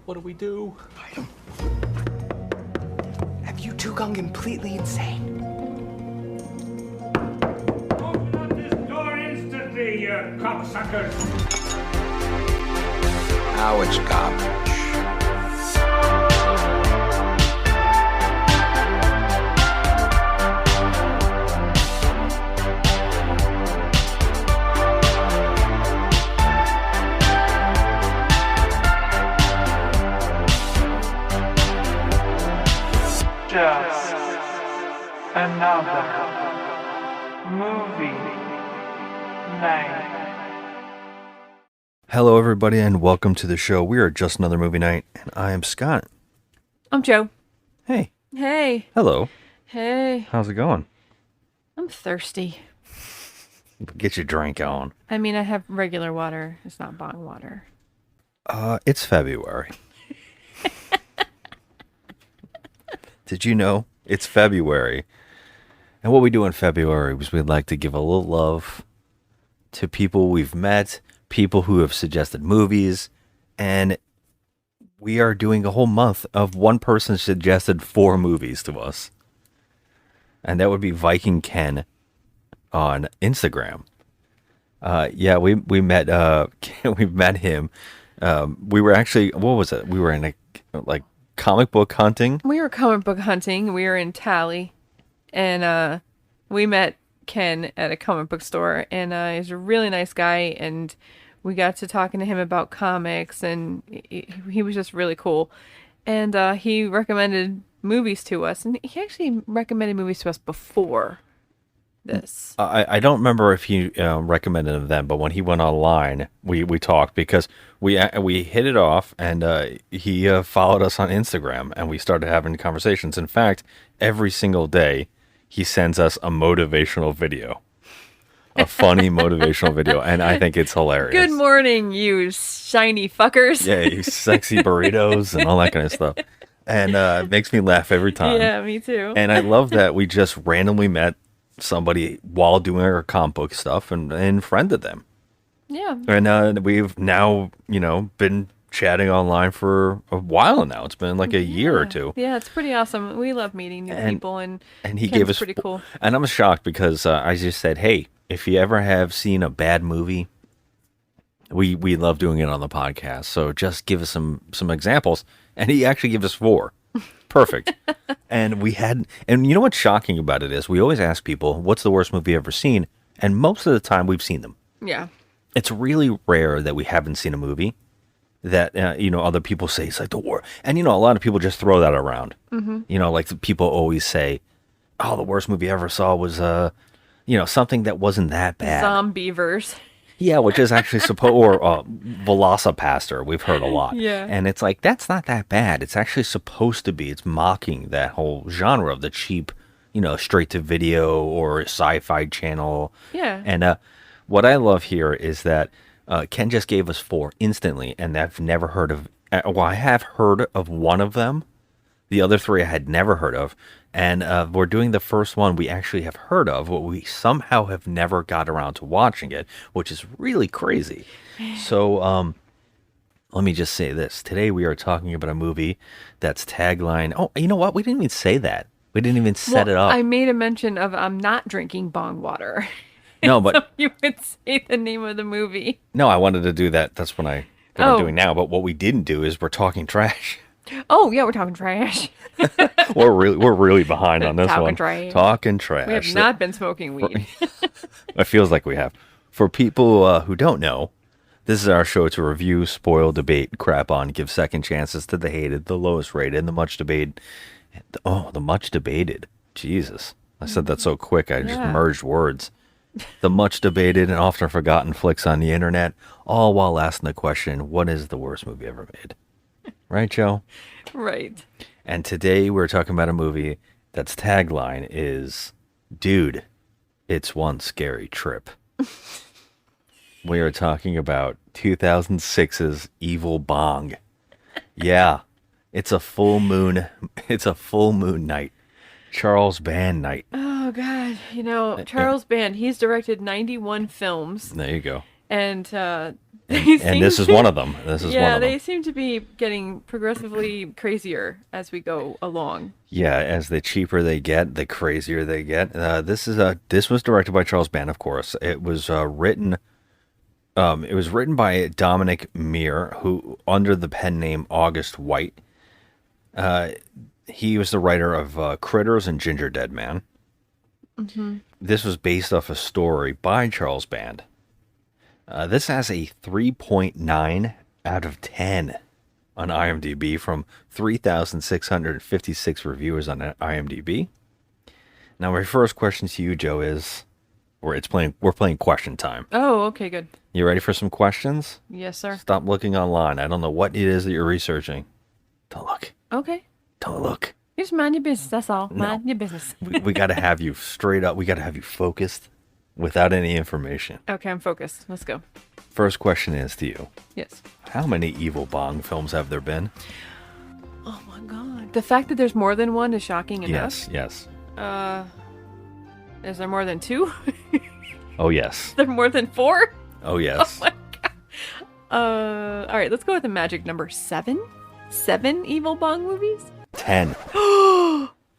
What do we do? Have you two gone completely insane? Open up this door instantly, you cocksuckers! Now it's garbage. Just another movie night. Hello, everybody, and welcome to the show. We are Just Another Movie Night, and I am Scott. I'm Joe. Hey. Hey. Hello. Hey. How's it going? I'm thirsty. Get your drink on. I mean, I have regular water. It's not bong water. It's February. Did you know it's February? And what we do in February is we'd like to give a little love to people we've met, people who have suggested movies, and we are doing a whole month of one person suggested 4 movies to us. And that would be Viking Ken on Instagram. We met we met him. We were actually, what was it? We were in a comic book hunting. We were comic book hunting. We were in Tally, and we met Ken at a comic book store, and he's a really nice guy, and we got to talking to him about comics, and he was just really cool. And he recommended movies to us, and he actually recommended movies to us before this. I don't remember if he recommended them, but when he went online, we talked because we hit it off, and he followed us on Instagram, and we started having conversations. In fact, every single day, he sends us a motivational video, a funny motivational video, and I think it's hilarious. Good morning, you shiny fuckers. Yeah, you sexy burritos and all that kind of stuff. And it makes me laugh every time. Yeah, me too. And I love that we just randomly met somebody while doing our comic book stuff and friended them. Yeah. And we've now, been chatting online for a while now. It's been like a year or two. Yeah, it's pretty awesome. We love meeting new people, and he Ken's gave us pretty cool. And I'm shocked because I just said, hey, if you ever have seen a bad movie, we love doing it on the podcast. So just give us some examples. And he actually gave us 4. Perfect. And you know what's shocking about it is we always ask people, what's the worst movie you've ever seen? And most of the time we've seen them. Yeah. It's really rare that we haven't seen a movie that, other people say it's like the war. And, a lot of people just throw that around. Mm-hmm. Like people always say, oh, the worst movie I ever saw was, something that wasn't that bad. Zombieverse. Yeah, which is actually or Velocipaster, we've heard a lot. Yeah. And it's like, that's not that bad. It's actually supposed to be. It's mocking that whole genre of the cheap, straight to video or sci-fi channel. Yeah. And what I love here is that Ken just gave us 4 instantly, and I've never heard of, I have heard of one of them. The other 3 I had never heard of. And we're doing the first one we actually have heard of, but we somehow have never got around to watching it, which is really crazy. So let me just say this. Today we are talking about a movie that's tagline. Oh, you know what? We didn't even say that. We didn't even set it up. I made a mention of I'm not drinking bong water. No, but so you would say the name of the movie. No, I wanted to do that. That's what I'm doing now. But what we didn't do is we're talking trash. Oh yeah, we're talking trash. we're really behind on this one. Talking trash. We have not been smoking weed. It feels like we have. For people who don't know, this is our show to review, spoil, debate, crap on, give second chances to the hated, the lowest rated, and the much debated. The much debated. Jesus, I said that so quick. I just merged words. The much debated and often forgotten flicks on the internet, all while asking the question, what is the worst movie ever made? Right, Joe? Right. And today we're talking about a movie that's tagline is, dude, it's one scary trip. We are talking about 2006's Evil.Bong. Yeah, it's a full moon. It's a full moon night. Charles Band night. Oh, God. Charles Band, he's directed 91 films. There you go. And And this is one of them. This is one Yeah, of them. they seem to be getting progressively crazier as we go along. Yeah, as the cheaper they get, the crazier they get. This was directed by Charles Band, of course. It was written by Dominic Meir, who under the pen name August White. He was the writer of Critters and Ginger Dead Man. Mm-hmm. This was based off a story by Charles Band. This has a 3.9 out of 10 on IMDb from 3,656 reviewers on IMDb. Now, my first question to you, Joe, is, we're playing question time. Oh, okay, good. You ready for some questions? Yes, sir. Stop looking online. I don't know what it is that you're researching. Don't look. Okay. Don't look. You just mind your business, that's all. Mind your business. We got to have you straight up. We got to have you focused without any information. Okay, I'm focused. Let's go. First question is to you. Yes. How many Evil.Bong films have there been? Oh my god. The fact that there's more than one is shocking enough. Yes. Is there more than 2? Oh, yes. Is there more than 4? Oh, yes. Oh my god. All right, let's go with the magic number 7. 7 Evil.Bong movies? 10.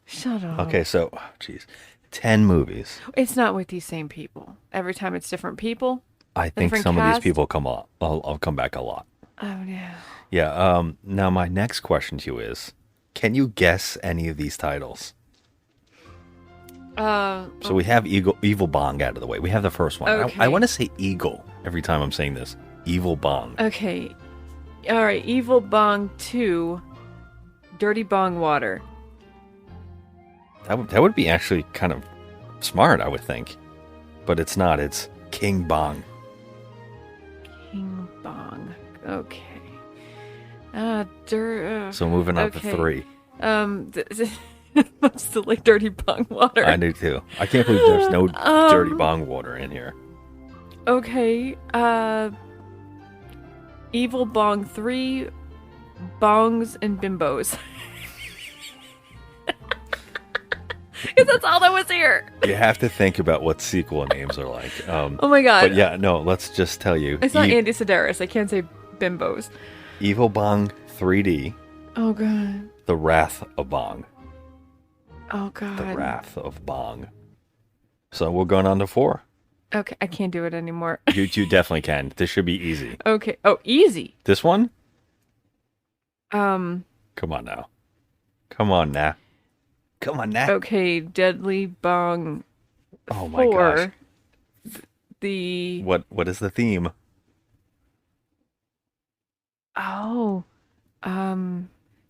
Shut up. Okay, so, jeez. 10 movies. It's not with these same people. Every time it's different people. I think Different some of cast? these people come up. I'll come back a lot. Oh no. Yeah, now my next question to you is, can you guess any of these titles? So we have Evil.Bong out of the way. We have the first one. Okay. I want to say Eagle every time I'm saying this. Evil.Bong. Okay. All right, Evil.Bong 2, Dirty Bong Water. That would be actually kind of smart, I would think. But it's not. It's King Bong. King Bong. Okay. So moving on to 3. Let's delete Dirty Bong Water. I do too. I can't believe there's no Dirty Bong Water in here. Okay. Evil.Bong 3, Bongs and Bimbos. Because that's all that was here. You have to think about what sequel names are like. Oh my god. But yeah, no, let's just tell you. It's not Andy Sedaris. I can't say Bimbos. Evil.Bong 3D. Oh god. The Wrath of Bong. Oh god. The Wrath of Bong. So we're going on to 4. Okay, I can't do it anymore. You definitely can. This should be easy. Okay. Oh, easy. This one? Um. Come on now. Come on now. Come on now. Okay, Deadly Bong. Oh my 4. gosh. The What is the theme? Oh.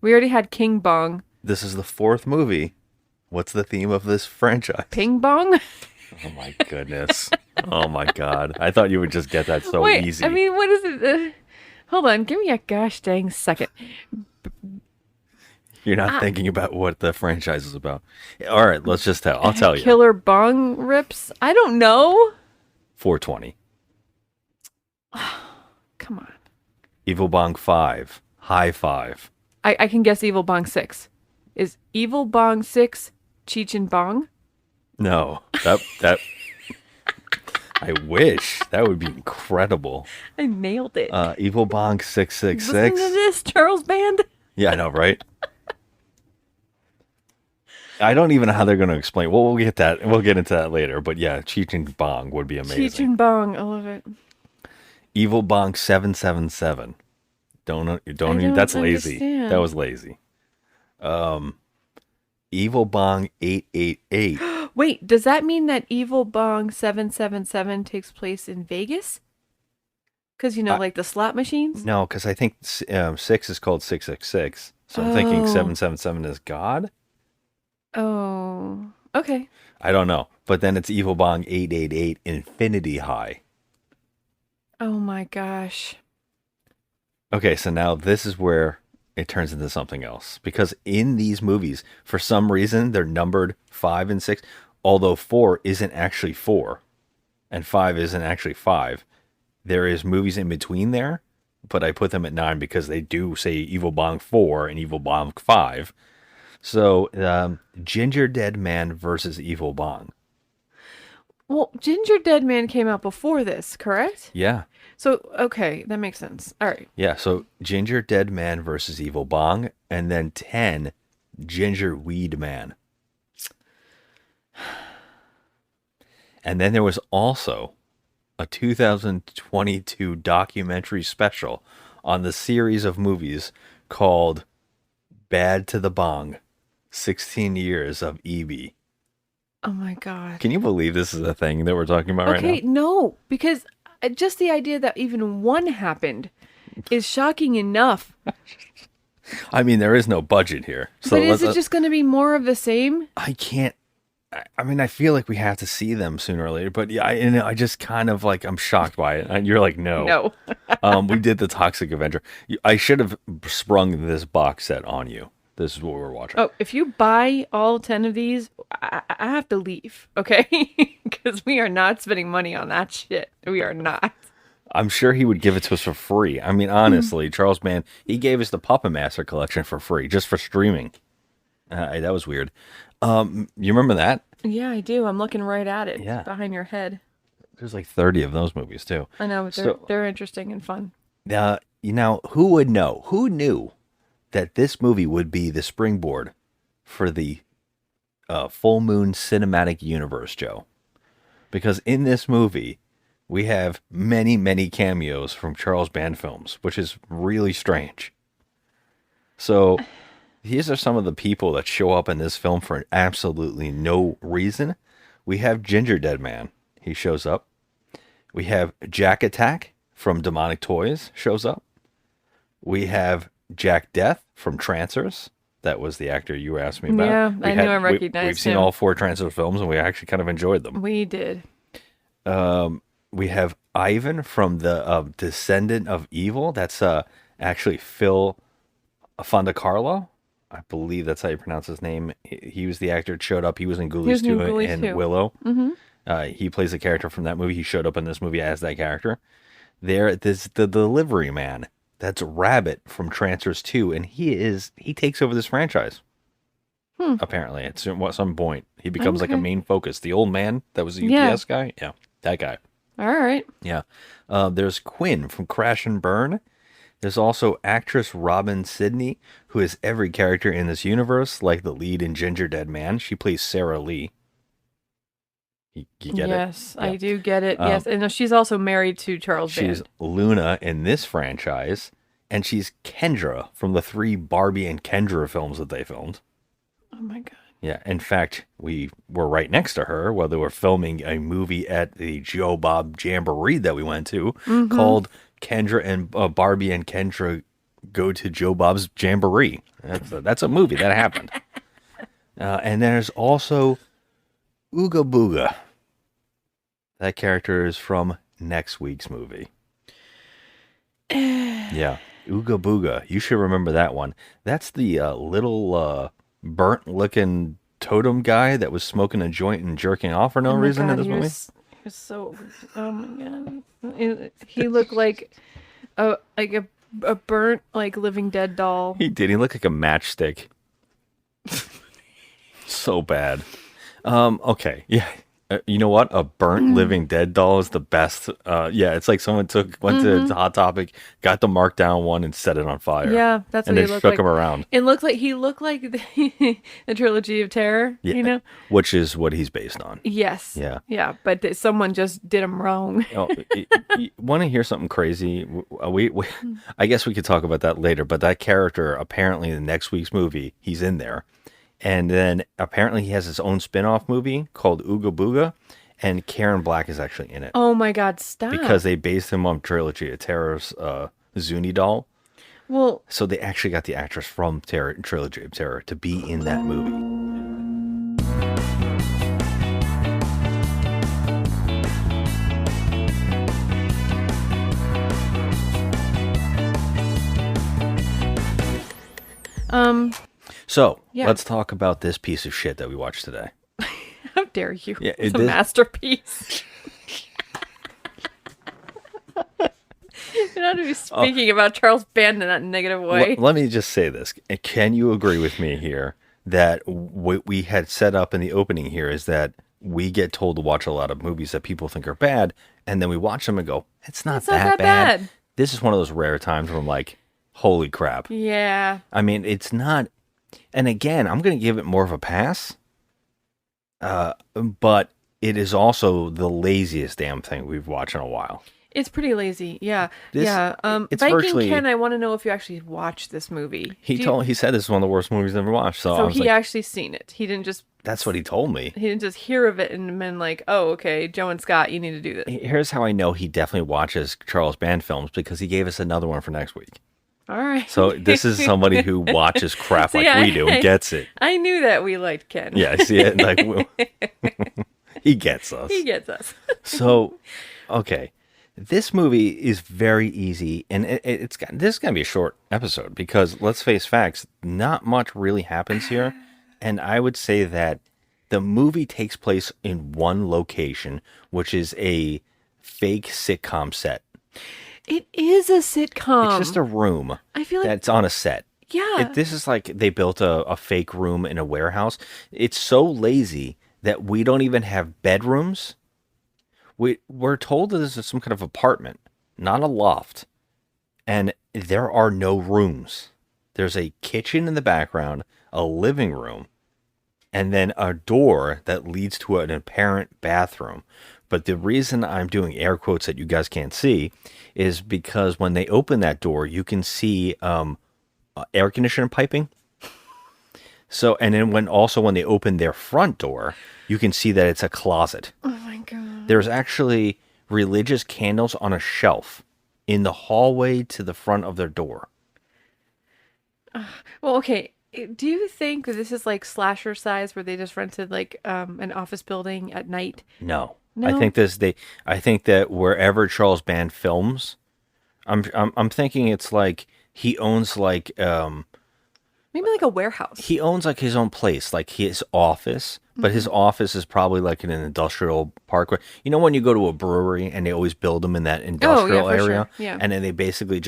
We already had King Bong. This is the 4th movie. What's the theme of this franchise? Ping Bong? Oh my goodness. Oh my god. I thought you would just get that so Wait, easy. I mean, what is it? Hold on, give me a gosh dang second. You're not thinking about what the franchise is about. All right, let's just tell. I'll tell you. Killer Bong rips? I don't know. 420. Come on. Evil.Bong 5. High 5. I can guess Evil.Bong 6. Is Evil.Bong 6 Cheech and Bong? No. That I wish. That would be incredible. I nailed it. Evil.Bong Listen 666. to this, Charles Band. Yeah, I know, right? I don't even know how they're going to explain. Well, we'll get that. We'll get into that later. But yeah, Cheech and Bong would be amazing. Cheech and Bong, I love it. Evil.Bong 777. Don't. That's lazy. understand. That was lazy. Evil.Bong 888. Wait, does that mean that Evil.Bong 777 takes place in Vegas? Because, like the slot machines? No, because I think 6 is called 666. So I'm thinking Oh. 777 is God. Oh, okay. I don't know. But then it's Evil.Bong 888 Infinity High. Oh my gosh. Okay, so now this is where it turns into something else. Because in these movies, for some reason, they're numbered 5 and 6. Although 4 isn't actually 4. And 5 isn't actually 5. There is movies in between there. But I put them at 9 because they do say Evil.Bong 4 and Evil.Bong 5. So, Ginger Dead Man versus Evil.Bong. Well, Ginger Dead Man came out before this, correct? Yeah. So, okay, that makes sense. All right. Yeah, so Ginger Dead Man versus Evil.Bong, and then 10, Ginger Weed Man. And then there was also a 2022 documentary special on the series of movies called Bad to the Bong, 16 Years of EB. Oh my God. Can you believe this is a thing that we're talking about right now? Okay, no, because just the idea that even one happened is shocking enough. I mean, there is no budget here. So But is it just going to be more of the same? I can't. I mean, I feel like we have to see them sooner or later, but yeah, I just kind of like, I'm shocked by it. And you're like, no. No. We did the Toxic Avenger. I should have sprung this box set on you. This is what we're watching. Oh, if you buy all 10 of these, I have to leave, okay? Because we are not spending money on that shit. We are not. I'm sure he would give it to us for free. I mean, honestly, Charles Band, he gave us the Puppet Master collection for free, just for streaming. That was weird. You remember that? Yeah, I do. I'm looking right at it. Yeah. Behind your head. There's like 30 of those movies, too. I know, but they're interesting and fun. You know, who would know? Who knew that this movie would be the springboard for the Full Moon Cinematic Universe, Joe? Because in this movie, we have many, many cameos from Charles Band films, which is really strange. So, these are some of the people that show up in this film for absolutely no reason. We have Ginger Dead Man. He shows up. We have Jack Attack from Demonic Toys shows up. We have Jack Death from Trancers. That was the actor you asked me about. Yeah, I knew I recognized We've seen him. all 4 Trancers films, and we actually kind of enjoyed them. We did. We have Ivan from the Descendant of Evil. That's actually Phil Fondacarlo. I believe that's how you pronounce his name. He was the actor that showed up. He was in Ghoulies 2 and Willow. Mm-hmm. He plays a character from that movie. He showed up in this movie as that character. There's the delivery man. That's Rabbit from Trancers 2, and he takes over this franchise. Apparently, at some point, he becomes like a main focus. The old man that was the UPS guy, yeah, that guy. All right. Yeah. There's Quinn from Crash and Burn. There's also actress Robin Sidney, who is every character in this universe, like the lead in Ginger Dead Man. She plays Sarah Lee. You get it? Yes, I do get it. Yes, and she's also married to Charles Band. She's Luna in this franchise, and she's Kendra from the 3 Barbie and Kendra films that they filmed. Oh my God. Yeah, in fact, we were right next to her while they were filming a movie at the Joe Bob Jamboree that we went to called Kendra and Barbie and Kendra Go to Joe Bob's Jamboree. That's a movie that happened. And there's also Ooga Booga. That character is from next week's movie. Yeah, Ooga Booga. You should remember that one. That's the little burnt-looking totem guy that was smoking a joint and jerking off for no reason in this movie. He was so. Oh my God. He looked like a burnt, like, Living Dead doll. He did. He looked like a matchstick. So bad. Okay. Yeah. You know what? A burnt Living Dead doll is the best. Yeah, it's like someone went to Hot Topic, got the marked down one, and set it on fire. Yeah, that's what and he they looked shook like. him around. He looked like the Trilogy of Terror. Yeah, you know, which is what he's based on. yes. Yeah. Yeah, but someone just did him wrong. You want to hear something crazy? I guess we could talk about that later. But that character, apparently, in next week's movie, he's in there. And then apparently he has his own spin-off movie called Ooga Booga, and Karen Black is actually in it. Oh my God, stop. Because they based him on Trilogy of Terror's Zuni doll. Well, So they actually got the actress from Trilogy of Terror to be in that movie. So, Yeah. let's talk about this piece of shit that we watched today. how dare you? Yeah, It's a this- masterpiece. You're not even speaking about Charles Band in that negative way. Let me just say this. Can you agree with me here that what we had set up in the opening here is that we get told to watch a lot of movies that people think are bad, and then we watch them and go, it's not It's not that that bad. bad. This is one of those rare times where I'm like, holy crap. Yeah. I mean, it's not, and again, I'm going to give it more of a pass, but it is also the laziest damn thing we've watched in a while. It's pretty lazy. Yeah. This- yeah. it's Viking virtually- Ken, I want to know if you actually watched this movie. He said this is one of the worst movies he's ever watched. So, I So was he like, actually seen it. He didn't just that's what he told me. hear of it and been like, oh, okay, Joe and Scott, you need to do this. Here's how I know he definitely watches Charles Band films, because he gave us another one for next week. All right. So this is somebody who watches crap like See, we do and gets it. I knew that we liked Ken. Yeah, I see it. Like he gets us. He gets us. So, okay, this movie is very easy, and this is gonna be a short episode because let's face facts, not much really happens here, and I would say that the movie takes place in one location, which is a fake sitcom set. It is a sitcom. It's just a room. I feel like that's on a set. yeah. This is like they built a fake room in a warehouse. It's so lazy that we don't even have bedrooms. We're told that this is some kind of apartment, not a loft. And there are no rooms. There's a kitchen in the background, a living room, and then a door that leads to an apparent bathroom. But the reason I'm doing air quotes that you guys can't see is because when they open that door, you can see air conditioner piping. So, and then when they open their front door, you can see that it's a closet. Oh my god. There's actually religious candles on a shelf in the hallway to the front of their door. Well, okay. Do you think that this is like slasher size where they just rented like an office building at night? No. No? I think I think that wherever Charles Band films, I'm thinking it's like he owns like Maybe like a warehouse. he owns like his own place, like his office, but his office is probably like in an industrial park. You know when you go to a brewery and they always build them in that industrial for area, sure. Yeah. and then they basically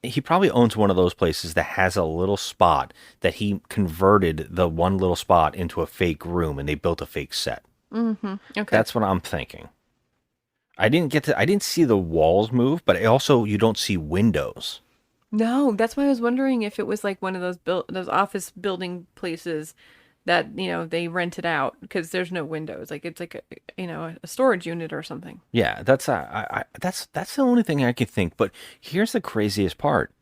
he probably owns one of those places that has a little spot that he converted the one little spot into a fake room, and they built a fake set. Okay. That's what I'm thinking. I didn't see the walls move, but you don't see windows. No, that's why I was wondering if it was like one of those office building places that, you know, they rented out because there's no windows. Like it's like a storage unit or something. Yeah, that's the only thing I could think. But here's the craziest part: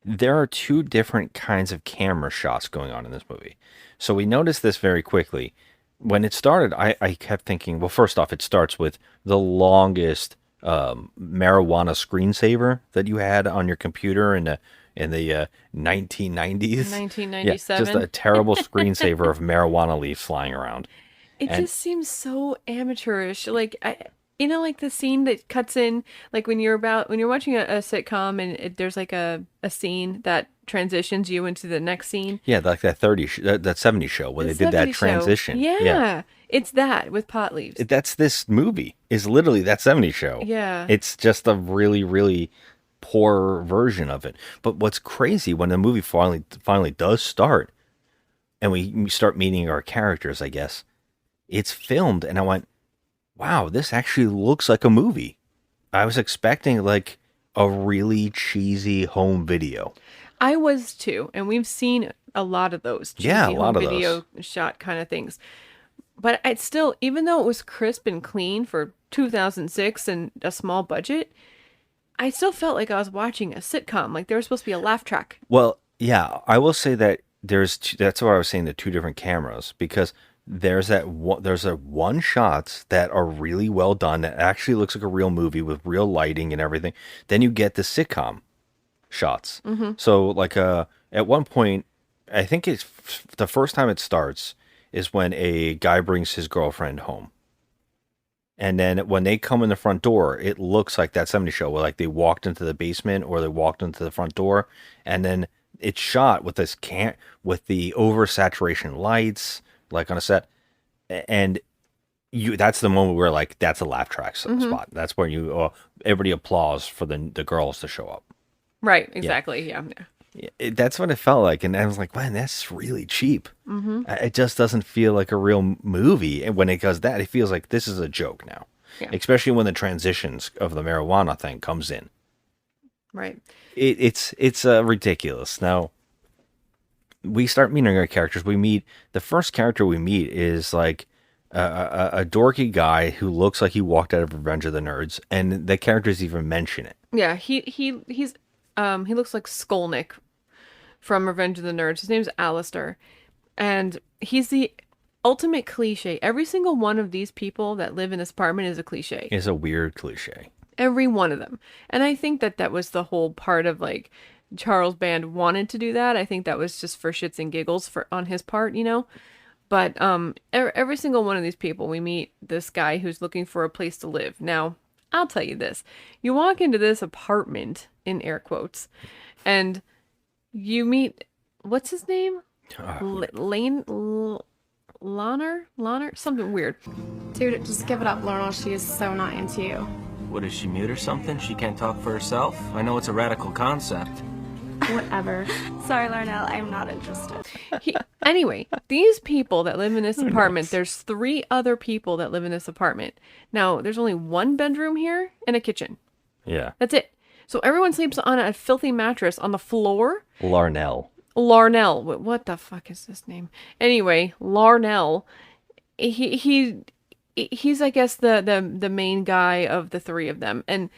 there are two different kinds of camera shots going on in this movie. So we noticed this very quickly. When it started, I kept thinking, well, first off, it starts with the longest marijuana screensaver that you had on your computer in the 1990s. 1997. Yeah, just a terrible screensaver of marijuana leaves flying around. It just seems so amateurish. Like like the scene that cuts in, like when you're watching a sitcom and there's like a scene that transitions you into the next scene. Yeah, like that 70s show where they did that 70s show. transition. Yeah. It's that with pot leaves. That's this movie is literally that 70s show. Yeah. It's just a really, really poor version of it. But what's crazy when the movie finally does start and we start meeting our characters, I guess, it's filmed and I went, wow, this actually looks like a movie. I was expecting like a really cheesy home video. I was too, and we've seen a lot of those cheesy Yeah, a lot home of video shot kind of things. But it's still, even though it was crisp and clean for 2006 and a small budget, I still felt like I was watching a sitcom. Like there was supposed to be a laugh track. Well, yeah, I will say that that's why I was saying the two different cameras, because there's one shots that are really well done that actually looks like a real movie with real lighting and everything. Then you get the sitcom shots. Mm-hmm. So like at one point, I think it's the first time it starts is when a guy brings his girlfriend home. And then when they come in the front door, it looks like that 70s show where like they walked into the basement or they walked into the front door, and then it's shot with this with the oversaturation lights like on a set, and that's the moment where like that's a laugh track spot. That's where everybody applauds for the girls to show up. Right, exactly. Yeah. That's what it felt like, and I was like, man, that's really cheap. Mm-hmm. It just doesn't feel like a real movie. And when it does that, it feels like this is a joke now, especially when the transitions of the marijuana thing comes in. Right. It's ridiculous. Now we start meeting our characters. The first character we meet is like a dorky guy who looks like he walked out of Revenge of the Nerds, and the characters even mention it. Yeah, he looks like Skolnick from Revenge of the Nerds. His name's Alistair, and he's the ultimate cliche. Every single one of these people that live in this apartment is a cliche. It's a weird cliche. Every one of them. And I think that was the whole part of like Charles Band wanted to do that. I think that was just for shits and giggles on his part, you know. But every single one of these people, we meet this guy who's looking for a place to live. Now, I'll tell you this. You walk into this apartment, in air quotes, and you meet, what's his name? Lawner? Something weird. Dude, just give it up, Laurel. She is so not into you. What, is she mute or something? She can't talk for herself? I know it's a radical concept. Whatever. Sorry, Larnell, I'm not interested. Anyway, these people that live in this apartment, there's 3 other people that live in this apartment. Now, there's only 1 bedroom here and a kitchen. Yeah. That's it. So everyone sleeps on a filthy mattress on the floor. Larnell. What the fuck is this name? Anyway, Larnell. He's I guess the main guy of the 3 of them, and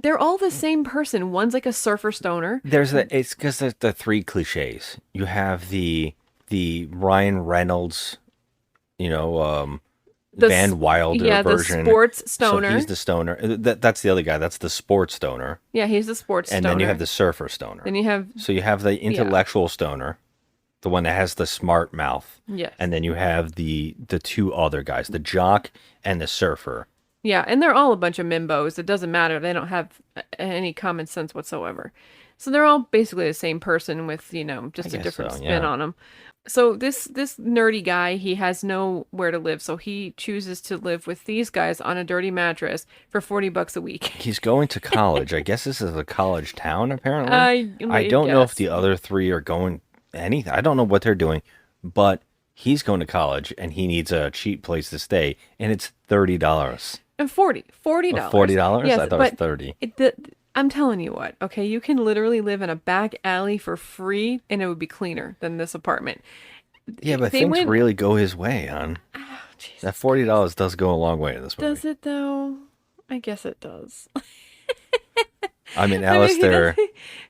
they're all the same person. One's like a surfer stoner. It's because there's the 3 cliches. You have the Ryan Reynolds, Van Wilder version. The sports stoner. So he's the stoner. That's the other guy. That's the sports stoner. Yeah, he's the sports stoner. And then you have the surfer stoner. Then you have the intellectual stoner, the one that has the smart mouth. Yes. And then you have the 2 other guys, the jock and the surfer. Yeah, and they're all a bunch of mimbos. It doesn't matter. They don't have any common sense whatsoever. So they're all basically the same person with, just a different spin on them. So this nerdy guy, he has nowhere to live. So he chooses to live with these guys on a dirty mattress for $40 a week. He's going to college. I guess this is a college town, apparently. I don't know if the other 3 are going anything. I don't know what they're doing, but he's going to college and he needs a cheap place to stay, and it's $30. And $40. $40? Yes, I thought it was $30. I'm telling you what, okay? You can literally live in a back alley for free, and it would be cleaner than this apartment. Yeah, but things really go his way, hon. Oh, that $40 does go a long way in this movie. Does it, though? I guess it does. I mean, Alistair...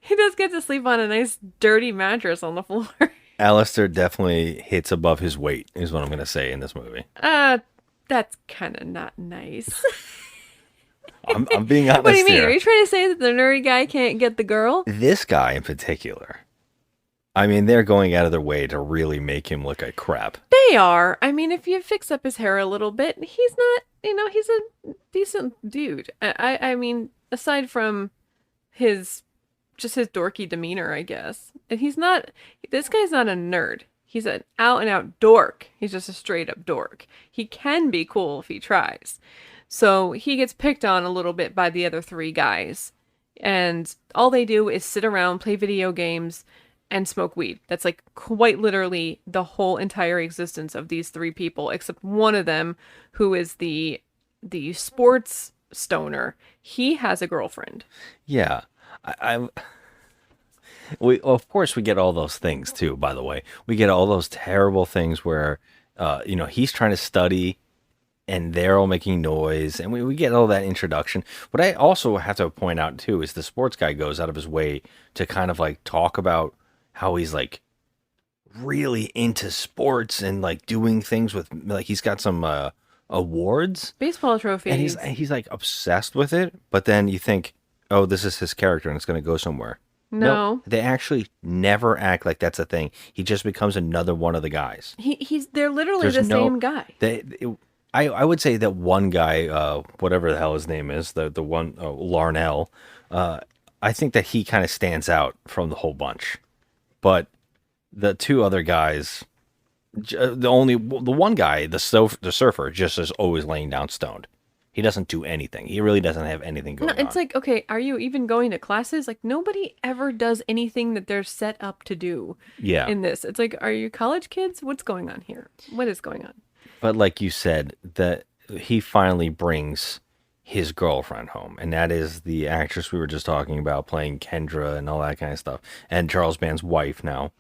he does get to sleep on a nice, dirty mattress on the floor. Alistair definitely hits above his weight, is what I'm going to say in this movie. That's kind of not nice. I'm being honest. What do you mean? Here. Are you trying to say that the nerdy guy can't get the girl? This guy in particular. I mean, they're going out of their way to really make him look like crap. They are. I mean, if you fix up his hair a little bit, he's not, he's a decent dude. I mean, aside from his dorky demeanor, I guess. And this guy's not a nerd. He's an out and out dork. He's just a straight up dork. He can be cool if he tries. So he gets picked on a little bit by the other 3 guys. And all they do is sit around, play video games, and smoke weed. That's like quite literally the whole entire existence of these 3 people, except one of them, who is the sports stoner. He has a girlfriend. Yeah. Of course we get all those things too, by the way. We get all those terrible things where, he's trying to study and they're all making noise, and we get all that introduction. What I also have to point out too is the sports guy goes out of his way to kind of like talk about how he's like really into sports and like doing things with, like, he's got some awards, baseball trophies, and he's like obsessed with it. But then you think, oh, this is his character and it's going to go somewhere. No, they actually never act like that's a thing. He just becomes another one of the guys. They're literally the same guy. I would say that one guy, whatever the hell his name is, the one, Larnell, I think that he kind of stands out from the whole bunch. But the 2 other guys, the one guy, the surfer, just is always laying down stoned. He doesn't do anything. He really doesn't have anything going No, on. it's like, okay, are you even going to classes? Like, nobody ever does anything that they're set up to do in this. It's like, are you college kids? What's going on here? What is going on? But like you said, that he finally brings his girlfriend home, and that is the actress we were just talking about playing Kendra and all that kind of stuff, and Charles Band's wife now.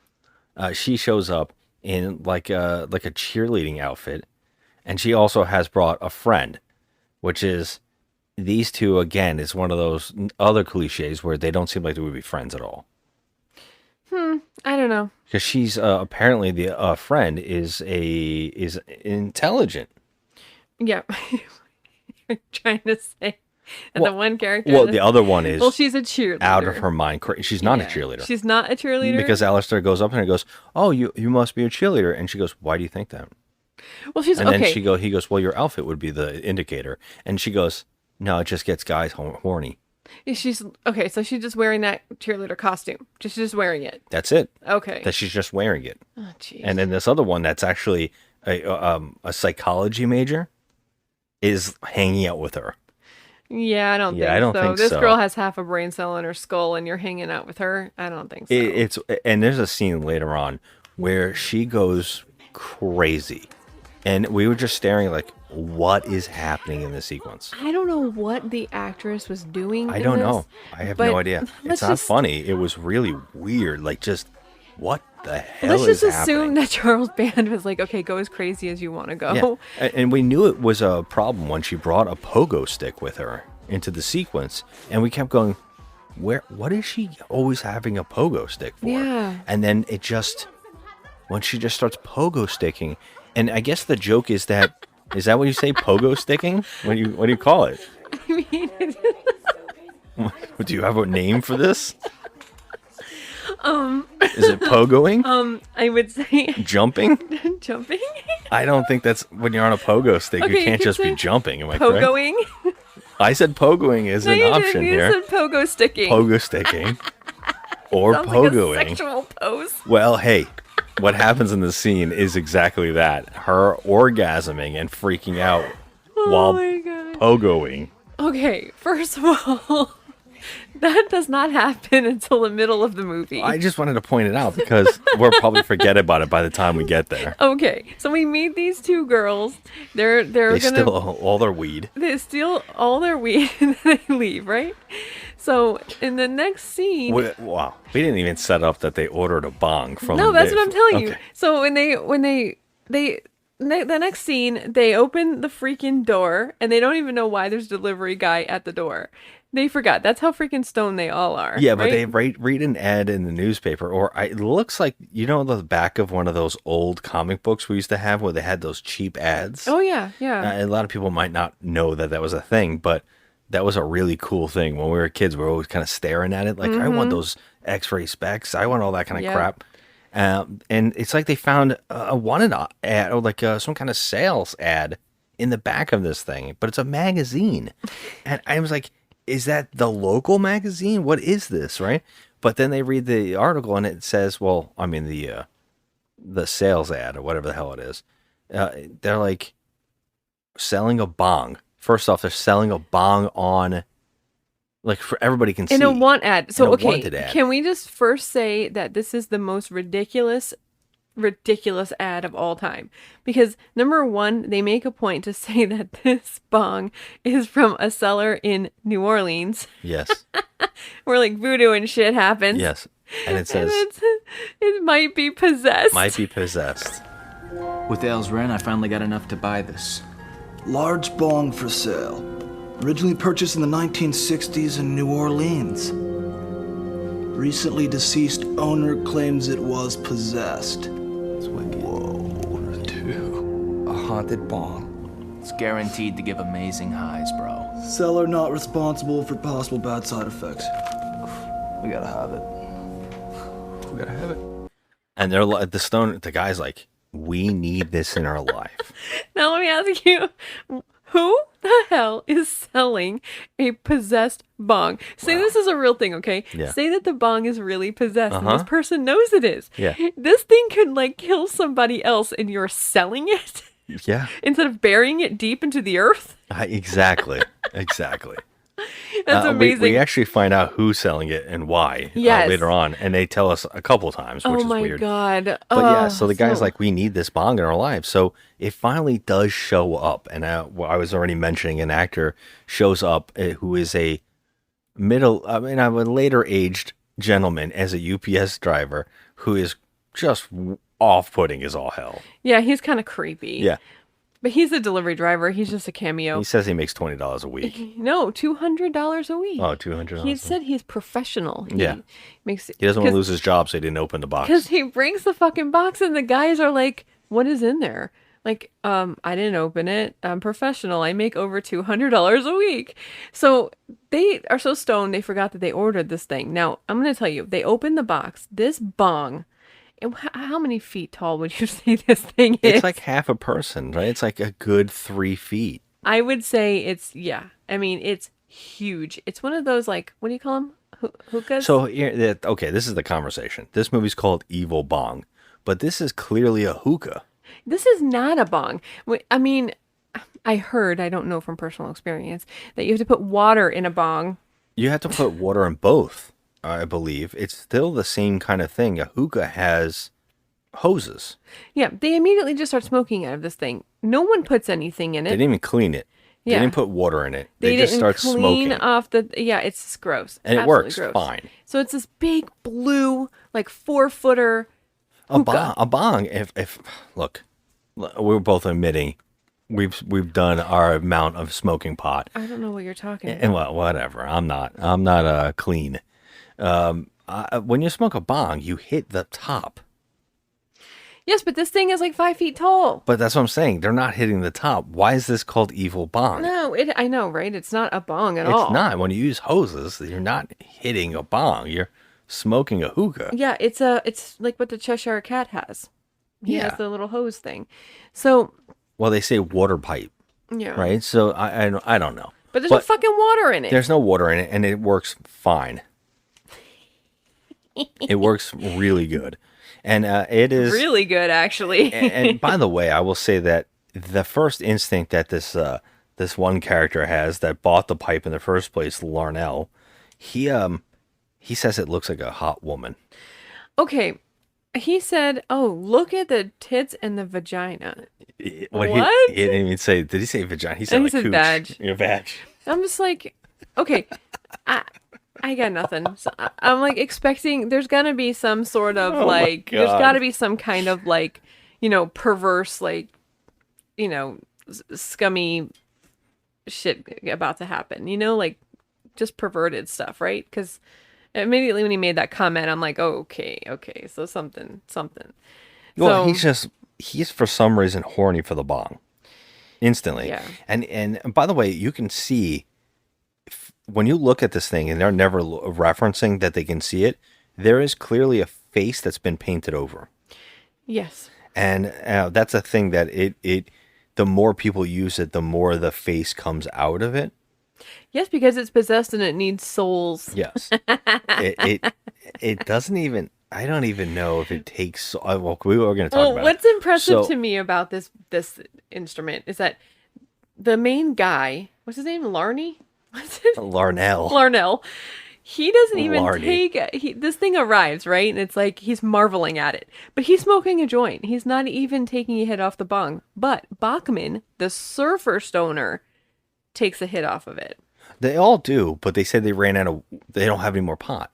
She shows up in like a cheerleading outfit, and she also has brought a friend, which is these two again is one of those other cliches where they don't seem like they would be friends at all. I don't know. Because she's apparently the friend is intelligent. Yeah. You're trying to say that the one character. Well, the other one is she's a cheerleader. out of her mind. She's not a cheerleader. She's not a cheerleader? Because Alistair goes up and goes, "Oh, you must be a cheerleader," and she goes, "Why do you think that?" Well, she's and okay. then he goes, "Well, your outfit would be the indicator," and she goes, "No, it just gets guys horny." She's okay. So she's just wearing that cheerleader costume. Just wearing it. That's it. Okay. That she's just wearing it. Oh, jeez. And then this other one that's actually a psychology major is hanging out with her. Yeah, I don't think so. This girl has half a brain cell in her skull, and you're hanging out with her. I don't think so. And there's a scene later on where she goes crazy, and we were just staring like, what is happening in this sequence? I don't know what the actress was doing. I don't know. I have no idea. It's not funny. It was really weird. Like, just what the hell is happening? Let's just assume that Charles Band was like, okay, go as crazy as you want to go. Yeah. And we knew it was a problem when she brought a pogo stick with her into the sequence, and we kept going, what is she always having a pogo stick for? Yeah. And then when she just starts pogo sticking, and I guess the joke is that, is that what you say, pogo sticking? What do you call it? I mean, do you have a name for this? Is it pogoing? I would say jumping. Jumping. I don't think that's when you're on a pogo stick. Okay, you can't just be jumping. Am I pogoing? correct? I said pogoing is an option here. You said pogo sticking. Pogo sticking. Or Sounds pogoing. Like a sexual pose. Well, hey, what happens in the scene is exactly that. Her orgasming and freaking out while pogoing. Okay, first of all, that does not happen until the middle of the movie. I just wanted to point it out because we'll probably forget about it by the time we get there. Okay, so we meet these two girls. They steal all their weed. They steal all their weed and then they leave, right? So in the next scene, wow, we didn't even set up that they ordered a bong from. No, that's what I'm telling you. Okay. So when they the next scene, they open the freaking door and they don't even know why there's a delivery guy at the door. They forgot. That's how freaking stoned they all are. Yeah, but right? they read an ad in the newspaper, or it looks like, the back of one of those old comic books we used to have where they had those cheap ads. Oh, yeah, yeah. A lot of people might not know that was a thing, but that was a really cool thing. When we were kids, we were always kind of staring at it like, I want those X-ray specs. I want all that kind of crap. And it's like they found a wanted ad, or like some kind of sales ad in the back of this thing, but it's a magazine. And I was like, is that the local magazine? What is this, right? But then they read the article and it says, the sales ad or whatever the hell it is. They're like selling a bong. First off, they're selling a bong on, like, for everybody can see. In a want ad. So, okay, wanted ad. Can we just first say that this is the most ridiculous ad of all time? Because number one, they make a point to say that this bong is from a cellar in New Orleans. Yes. Where like voodoo and shit happens. Yes. And it says it might be possessed. Might be possessed. With Al's rent, I finally got enough to buy this. Large bong for sale. Originally purchased in the 1960s in New Orleans. Recently deceased owner claims it was possessed. It's wicked. Whoa, dude. A haunted bong. It's guaranteed to give amazing highs, bro. Seller not responsible for possible bad side effects. We gotta have it. We gotta have it. And they're like, the guy's like, we need this in our life. Now let me ask you, who the hell is selling a possessed bong? Say this is a real thing, okay? Yeah. Say that the bong is really possessed and this person knows it is. Yeah. This thing could like kill somebody else and you're selling it? Yeah. Instead of burying it deep into the earth. Exactly. Exactly. That's amazing. We actually find out who's selling it and why later on, and they tell us a couple times, which is weird. Oh my god! But yeah, so the guy's like, we need this bong in our lives. So it finally does show up, and I was already mentioning an actor shows up who is a later aged gentleman as a UPS driver who is just off-putting as all hell. Yeah, he's kind of creepy. Yeah. But he's a delivery driver. He's just a cameo. He says he makes $20 a week. No, $200 a week. Oh, $200. He said he's professional. He doesn't want to lose his job, so he didn't open the box. Because he brings the fucking box, and the guys are like, "What is in there?" Like, I didn't open it. I'm professional. I make over $200 a week. So they are so stoned they forgot that they ordered this thing. Now I'm gonna tell you, they opened the box. This bong. How many feet tall would you say this thing is? It's like half a person, right? It's like a good 3 feet. I would say it's it's huge. It's one of those, like, what do you call them? Hookahs? So, okay, this is the conversation. This movie's called Evil.Bong, but this is clearly a hookah. This is not a bong. I mean, I heard, I don't know from personal experience, that you have to put water in a bong. You have to put water in both. I believe it's still the same kind of thing. A hookah has hoses. Yeah, they immediately just start smoking out of this thing. No one puts anything in it. They didn't even clean it. Yeah. They didn't put water in it. They just didn't start clean smoking. off the. Yeah, it's gross. And it Absolutely works gross. fine. So it's this big blue, like 4-footer hookah. A bong. If look, we're both admitting we've done our amount of smoking pot. I don't know what you're talking about. And well, whatever. I'm not clean. When you smoke a bong, you hit the top. Yes, but this thing is like 5 feet tall. But that's what I'm saying. They're not hitting the top. Why is this called Evil.Bong? No, I know, right? It's not a bong at all. It's not. When you use hoses, you're not hitting a bong. You're smoking a hookah. Yeah, it's like what the Cheshire Cat has. He Yeah. has the little hose thing. So. Well, they say water pipe. Yeah. Right? So I don't know. But there's no fucking water in it. There's no water in it, and it works fine. It works really good. And it is really good, actually. and by the way, I will say that the first instinct that this one character has that bought the pipe in the first place, Larnell, he says it looks like a hot woman. Okay. He said, "Oh, look at the tits and the vagina." What? He didn't even say. Did he say vagina? He said he like said cooch. vag. Your vag. I'm just like, okay, I got nothing. So I'm like expecting there's gonna be some sort of there's gotta be some kind of like, perverse, like, scummy shit about to happen. Like just perverted stuff, right? Because immediately when he made that comment, I'm like, oh, okay, so something. Well, he's for some reason horny for the bong, instantly. Yeah. And by the way, you can see when you look at this thing, and they're never referencing that they can see it. There is clearly a face that's been painted over. Yes. And that's a thing that the more people use it, the more the face comes out of it. Yes, because it's possessed and it needs souls. Yes. it doesn't even. I don't even know if it takes. Well, we were going to talk about. What's impressive to me about this instrument is that the main guy, what's his name, Larney? What's it? Larnell. He doesn't even this thing arrives, right? And it's like he's marveling at it. But he's smoking a joint. He's not even taking a hit off the bong. But Bachman, the surfer stoner, takes a hit off of it. They all do, but they said they don't have any more pot.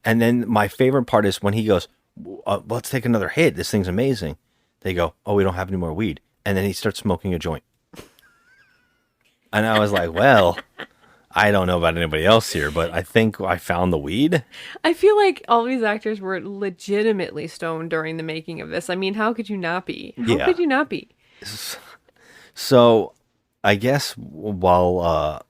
And then my favorite part is when he goes, let's take another hit. This thing's amazing. They go, oh, we don't have any more weed. And then he starts smoking a joint. And I was like, well, I don't know about anybody else here, but I think I found the weed. I feel like all these actors were legitimately stoned during the making of this. I mean, how could you not be? How could you not be? So I guess while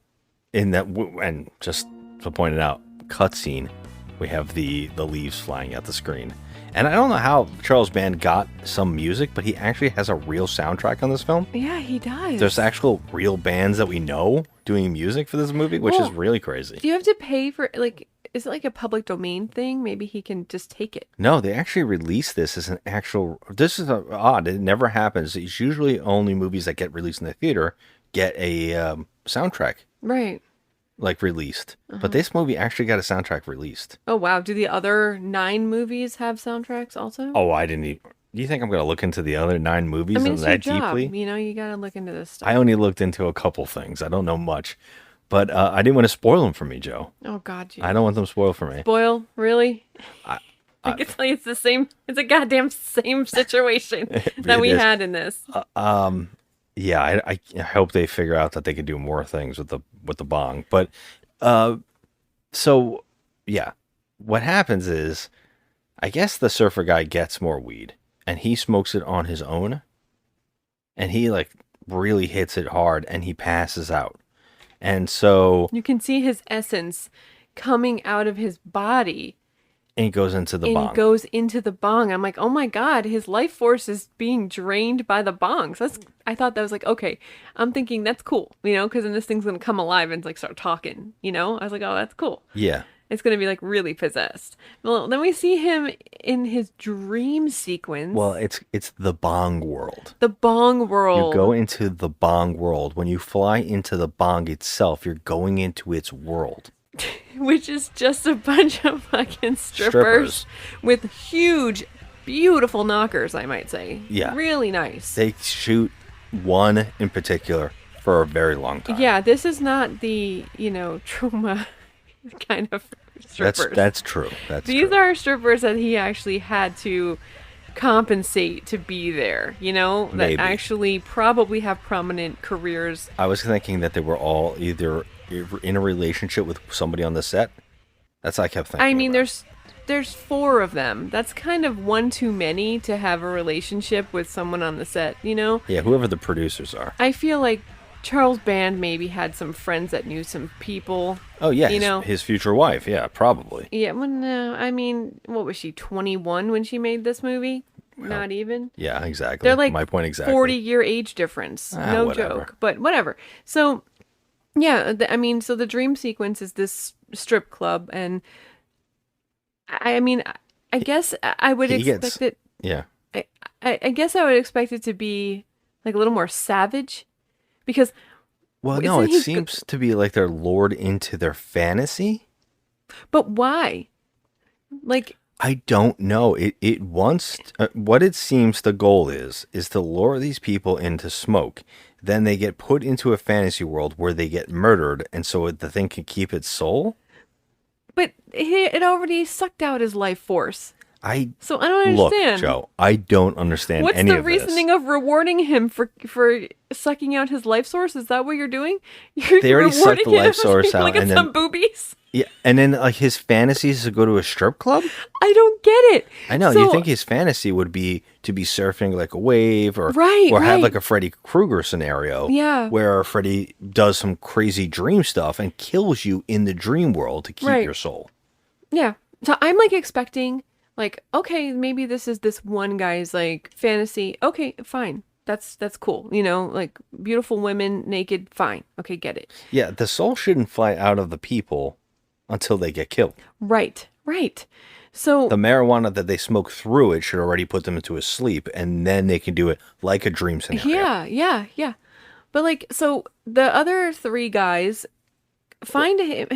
in that, and just to point it out, cutscene, we have the leaves flying out the screen. And I don't know how Charles Band got some music, but he actually has a real soundtrack on this film. Yeah, he does. There's actual real bands that we know doing music for this movie, which is really crazy. Do you have to pay for, like, is it like a public domain thing? Maybe he can just take it. No, they actually released this as an actual. This is odd. It never happens. It's usually only movies that get released in the theater get a soundtrack Right. like released. But this movie actually got a soundtrack released. Oh, wow. Do the other 9 movies have soundtracks also? Oh, I didn't even. Do you think I'm going to look into the other 9 movies I mean, it's your that job. deeply? You know, you got to look into this stuff. I only looked into a couple things. I don't know much. But I didn't want to spoil them for me, Joe. Oh, God. I don't want them spoiled for me. Spoil? Really? I can tell you it's the same. It's a goddamn same situation that we had in this. Yeah, I hope they figure out that they can do more things with the bong. But so yeah, what happens is, I guess the surfer guy gets more weed and he smokes it on his own, and he like really hits it hard and he passes out. And so You can see his essence coming out of his body. and he goes into the And bong. he goes into the bong. I'm like, oh my God, his life force is being drained by the bongs. I thought that was like, okay. I'm thinking that's cool, you know, because then this thing's going to come alive and like start talking, you know? I was like, oh, that's cool. Yeah. It's going to be like really possessed. Well, then we see him in his dream sequence. Well, it's the bong world. The bong world. You go into the bong world. When you fly into the bong itself, you're going into its world. Which is just a bunch of fucking strippers with huge, beautiful knockers, I might say. Yeah. Really nice. They shoot one in particular for a very long time. Yeah, this is not the, you know, trauma kind of strippers. That's true. These true. are strippers that he actually had to compensate to be there, you know, that Maybe. actually probably have prominent careers. I was thinking that they were all either in a relationship with somebody on the set. That's what I kept thinking. I mean, about. there's 4 of them. That's kind of one too many to have a relationship with someone on the set, you know? Yeah, whoever the producers are. I feel like Charles Band maybe had some friends that knew some people. Oh yeah, you know? his future wife. Yeah, probably. Yeah, well, no, I mean, what was she, 21 when she made this movie? Not even. Yeah, exactly. They're like my point exactly. 40-year age difference. No whatever. joke, but whatever. So, yeah, I mean, so the dream sequence is this strip club, and I mean, I guess I would expect it. Yeah. I guess I would expect it to be like a little more savage, because. Well, no, isn't it he seems to be like they're lured into their fantasy. But why? Like. I don't know. It wants what it seems the goal is to lure these people into smoke. Then they get put into a fantasy world where they get murdered, and so the thing can keep its soul. But it already sucked out his life force. So I don't Look, understand. Joe, I don't understand What's any the of reasoning this. of rewarding him for sucking out his life source? Is that what you're doing? You're They already sucked rewarding the life him? source out, Look at and some then- boobies. Yeah, and then like his fantasy is to go to a strip club. I don't get it. I know. So- You think his fantasy would be to be surfing like a wave, or Right, or have right. like a Freddy Krueger scenario, Yeah. where Freddy does some crazy dream stuff and kills you in the dream world to keep Right. your soul. Yeah. So I'm like expecting, like, okay, maybe this is this one guy's like fantasy. Okay, fine. That's cool. You know, like beautiful women naked. Fine. Okay, get it. Yeah, the soul shouldn't fly out of the people until they get killed. Right. Right. So The marijuana that they smoke through it should already put them into a sleep, and then they can do it like a dream scenario. Yeah. But like, so the other 3 guys find him.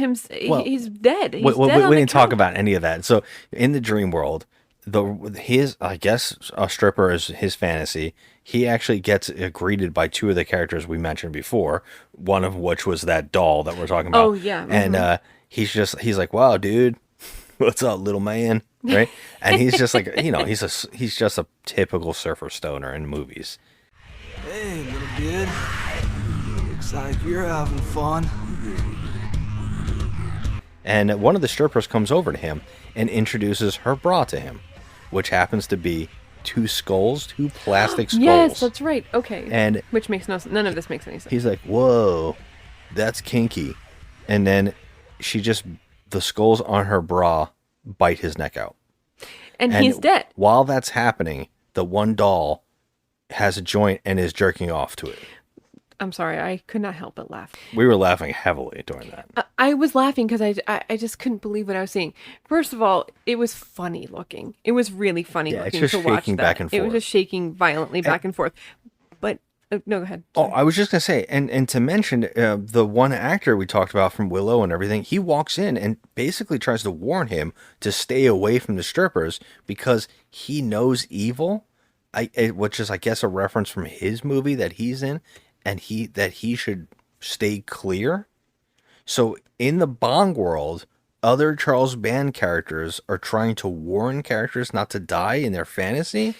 Well, He's dead. He's We dead on the didn't talk couch. about any of that. So in the dream world, I guess a stripper is his fantasy. He actually gets greeted by 2 of the characters we mentioned before. One of which was that doll that we're talking about. Oh, yeah, And he's like, "Wow, dude, what's up, little man?" Right? And he's just like, he's just a typical surfer stoner in movies. Hey, little dude. Looks like you're having fun. And one of the strippers comes over to him and introduces her bra to him, which happens to be 2 skulls, 2 plastic skulls. Yes, that's right. Okay. And which makes none of this makes any sense. he's like, "Whoa, that's kinky." And then the skulls on her bra bite his neck out. And he's dead. While that's happening, the one doll has a joint and is jerking off to it. I'm sorry, I could not help but laugh. We were laughing heavily during that. I was laughing because I just couldn't believe what I was seeing. First of all, it was funny looking. It was really funny Yeah, it's looking just to watch shaking that. back and It was forth. just shaking violently back and forth. But no, go ahead. Oh, I was just gonna say, and to mention the one actor we talked about from Willow and everything, he walks in and basically tries to warn him to stay away from the strippers because he knows evil. Which is, I guess, a reference from his movie that he's in, and he should stay clear. So in the Bong world, other Charles Band characters are trying to warn characters not to die in their fantasy.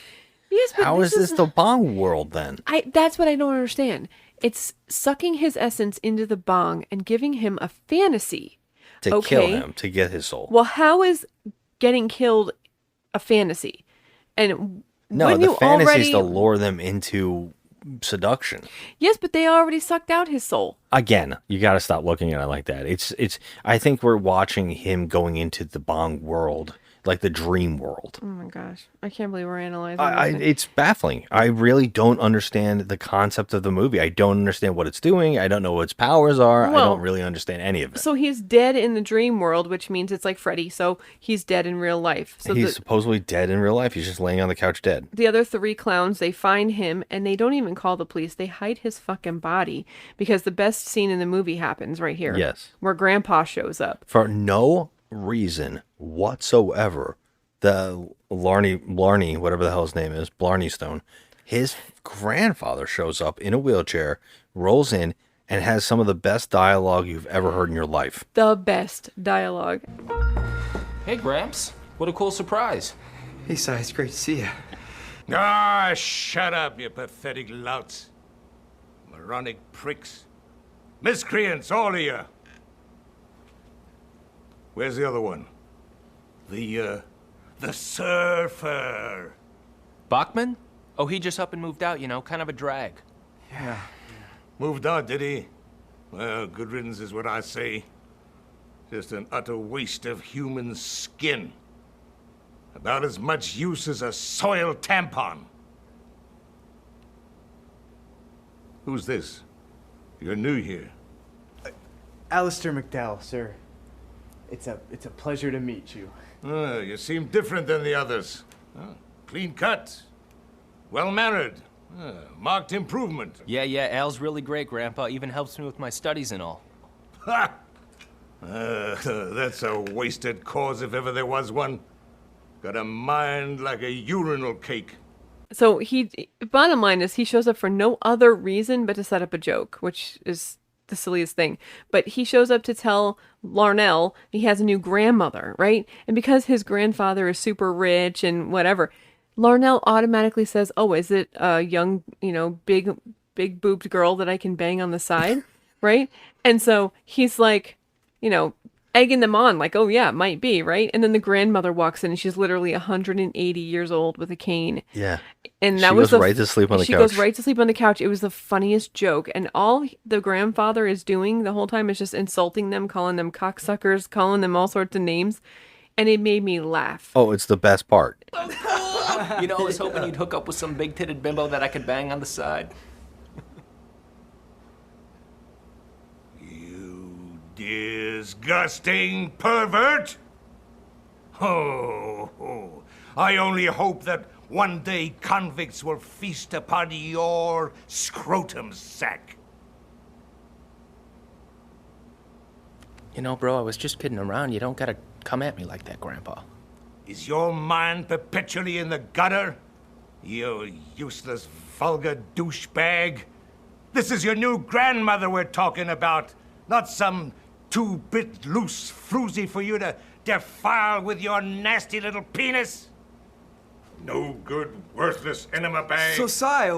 Yes, but How is this the Bong world then? That's what I don't understand. It's sucking his essence into the Bong and giving him a fantasy. To kill him, to get his soul. Well, how is getting killed a fantasy? And No, the fantasy is to lure them into seduction. Yes, but they already sucked out his soul. Again, you got to stop looking at it like that. It's. I think we're watching him going into the Bong world, like the dream world. Oh my gosh, I can't believe we're analyzing this. It's baffling. I really don't understand the concept of the movie. I don't understand what it's doing. I don't know what its powers are. Well, I don't really understand any of it. So he's dead in the dream world, which means it's like Freddy. So he's dead in real life. So he's supposedly dead in real life. He's just laying on the couch dead. The other three clowns, they find him and they don't even call the police. They hide his fucking body because the best scene in the movie happens right here. Yes. Where Grandpa shows up. For no reason whatsoever, the Blarney, whatever the hell his name is, Blarney Stone, his grandfather shows up in a wheelchair, rolls in, and has some of the best dialogue you've ever heard in your life. The best dialogue. Hey, Gramps. What a cool surprise. Hey, Si, it's great to see you. Ah, shut up, you pathetic louts. Moronic pricks. Miscreants, all of you. Where's the other one? The surfer. Bachman? Oh, he just up and moved out, kind of a drag. Yeah. Moved on, did he? Well, good riddance is what I say. Just an utter waste of human skin. About as much use as a soiled tampon. Who's this? You're new here. Alistair McDowell, sir. It's a pleasure to meet you. You seem different than the others. Clean cut. Well-mannered. Marked improvement. Yeah, Al's really great, Grandpa. Even helps me with my studies and all. Ha! That's a wasted cause if ever there was one. Got a mind like a urinal cake. So bottom line is he shows up for no other reason but to set up a joke, which is the silliest thing. But he shows up to tell Larnell he has a new grandmother, right? And because his grandfather is super rich and whatever, Larnell automatically says, oh, is it a young, big boobed girl that I can bang on the side? Right? And so he's like, egging them on, like, oh yeah, it might be, right? And then the grandmother walks in and she's literally 180 years old with a cane. Yeah. And that she was goes right to sleep on the couch. She goes right to sleep on the couch. It was the funniest joke. And all the grandfather is doing the whole time is just insulting them, calling them cocksuckers, calling them all sorts of names. And it made me laugh. Oh, it's the best part. I was hoping you'd hook up with some big-titted bimbo that I could bang on the side. You disgusting pervert! Oh, I only hope that one day convicts will feast upon your scrotum sack. Bro, I was just kidding around. You don't gotta come at me like that, Grandpa. Is your mind perpetually in the gutter? You useless, vulgar douchebag. This is your new grandmother we're talking about, not some two-bit loose floozy for you to defile with your nasty little penis. No good, worthless enema bag. So, Si,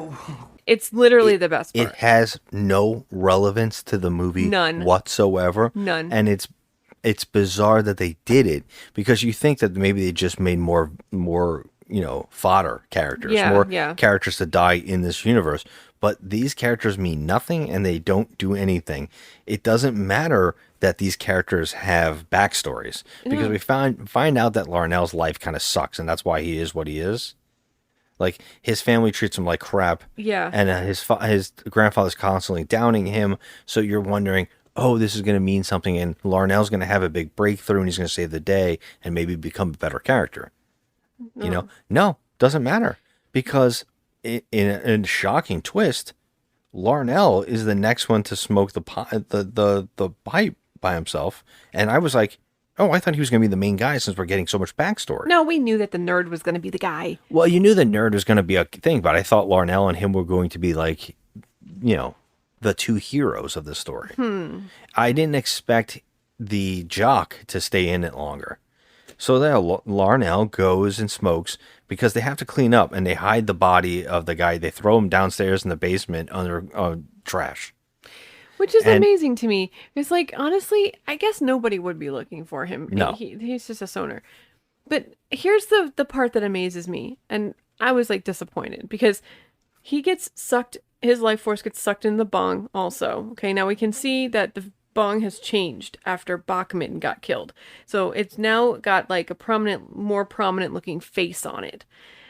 It's literally the best part. It has no relevance to the movie None. whatsoever. None. And it's bizarre that they did it because you think that maybe they just made more fodder characters, more characters to die in this universe. But these characters mean nothing and they don't do anything. It doesn't matter that these characters have backstories because we find out that Larnell's life kind of sucks and that's why he is what he is. Like his family treats him like crap. Yeah. And his grandfather's constantly downing him. So you're wondering, oh, this is going to mean something, and Larnell's going to have a big breakthrough, and he's going to save the day and maybe become a better character. You know, no, doesn't matter, because in a shocking twist, Larnell is the next one to smoke the pipe by himself, and I was like, oh, I thought he was going to be the main guy since we're getting so much backstory. No, we knew that the nerd was going to be the guy. Well, you knew the nerd was going to be a thing, but I thought Larnell and him were going to be like, you know, the two heroes of the story. I didn't expect the jock to stay in it longer. So then Larnell goes and smokes because they have to clean up, and they hide the body of the guy. They throw him downstairs in the basement under trash. Which is amazing to me. It's like, honestly, I guess nobody would be looking for him. No. He's just a stoner. But here's the part that amazes me. And I was like disappointed because he gets sucked, his life force gets sucked in the bong also. Okay, now we can see that the bong has changed after Bachman got killed. So it's now got like a more prominent looking face on it.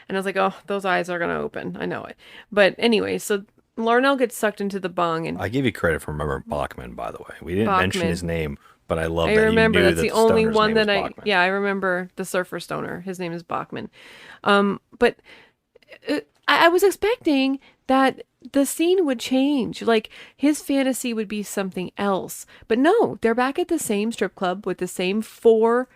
And I was like, oh, those eyes are going to open. I know it. But anyway, so Larnell gets sucked into the bong, and I give you credit for remembering Bachman, by the way. We didn't mention his name, but I love I that remember you knew that's that the only stoner's one name that was Bachman. I remember the surfer stoner. His name is Bachman. But I was expecting that the scene would change, like his fantasy would be something else. But no, they're back at the same strip club with the same 4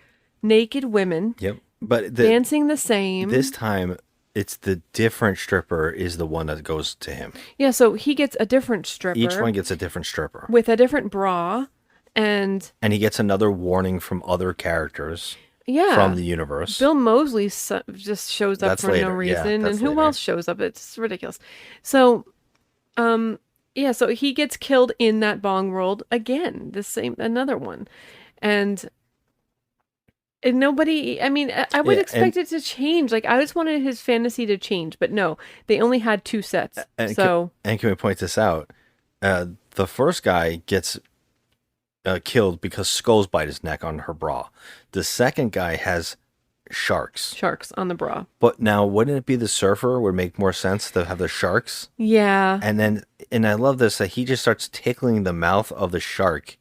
naked women. Yep, but dancing the same. This time, it's the different stripper is the one that goes to him. Yeah, so he gets a different stripper. Each one gets a different stripper with a different bra, and he gets another warning from other characters. Yeah, from the universe. Bill Moseley just shows up for no reason, and who else shows up? It's ridiculous. So, yeah, so he gets killed in that bong world again. Another one, and nobody. I mean, I would expect it to change. Like I just wanted his fantasy to change, but no, they only had 2 sets. Can we point this out? The first guy gets killed because skulls bite his neck on her bra. The second guy has sharks on the bra. But now, wouldn't it be the surfer would make more sense to have the sharks? Yeah. And I love this that he just starts tickling the mouth of the shark,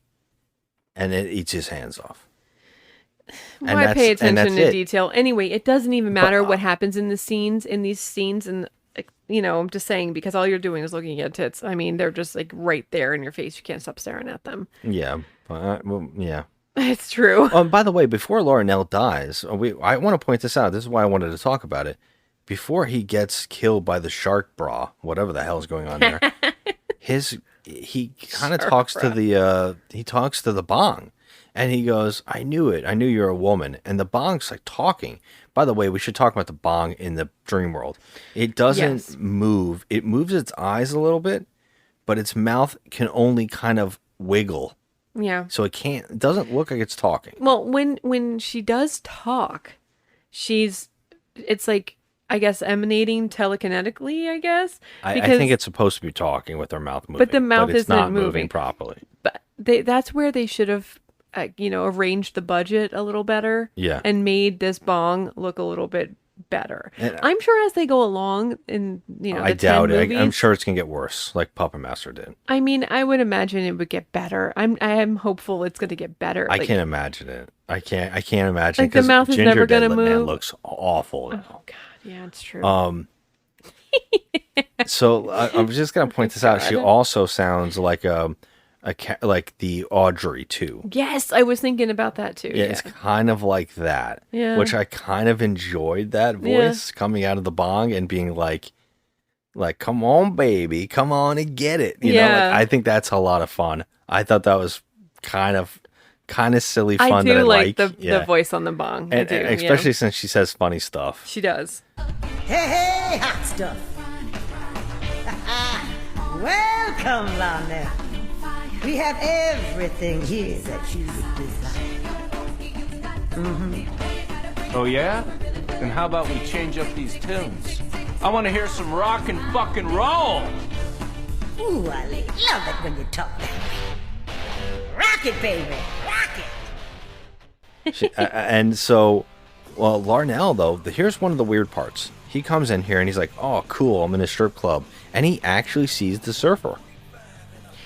and it eats his hands off. Why pay attention to detail? Anyway, it doesn't even matter what happens in these scenes, and I'm just saying, because all you're doing is looking at tits. I mean, they're just like right there in your face. You can't stop staring at them. Yeah, yeah. It's true. By the way, before Larnell dies, I want to point this out. This is why I wanted to talk about it. Before he gets killed by the shark bra, whatever the hell is going on there, he kind of talks to the bong. And he goes, I knew it. I knew you're a woman. And the bong's like talking. By the way, we should talk about the bong in the dream world. It doesn't move. It moves its eyes a little bit, but its mouth can only kind of wiggle. Yeah. So it doesn't look like it's talking. Well, when she does talk, it's like, I guess, emanating telekinetically, I guess. I think it's supposed to be talking with her mouth moving. But the mouth it's isn't not moving properly. But that's where they should have arranged the budget a little better. Yeah. And made this bong look a little bit better. And I'm sure as they go along in, I doubt it. I'm sure it's going to get worse, like Puppet Master did. I mean, I would imagine it would get better. I'm hopeful it's going to get better. I can't imagine it. I can't imagine. Like the mouth is never going to move. Man looks awful now. Oh God. Yeah, it's true. So I was just going to point this out. She also sounds like like the Audrey too. Yes, I was thinking about that too. Yeah, it's kind of like that. Yeah. Which I kind of enjoyed that voice coming out of the bong and being like, come on, baby, come on and get it. You know, I think that's a lot of fun. I thought that was kind of silly fun. I do that I like the voice on the bong. And especially since she says funny stuff. She does. Hey, hot stuff. Welcome, Larnell. We have everything here that you would desire. Oh, yeah? Then how about we change up these tunes? I want to hear some rock and fucking roll! Ooh, I love it when you talk that way. Rock it, baby! Rock it! And so, well, Larnell, though, here's one of the weird parts. he comes in here and he's like, oh, cool, I'm in a strip club. And he actually sees the surfer.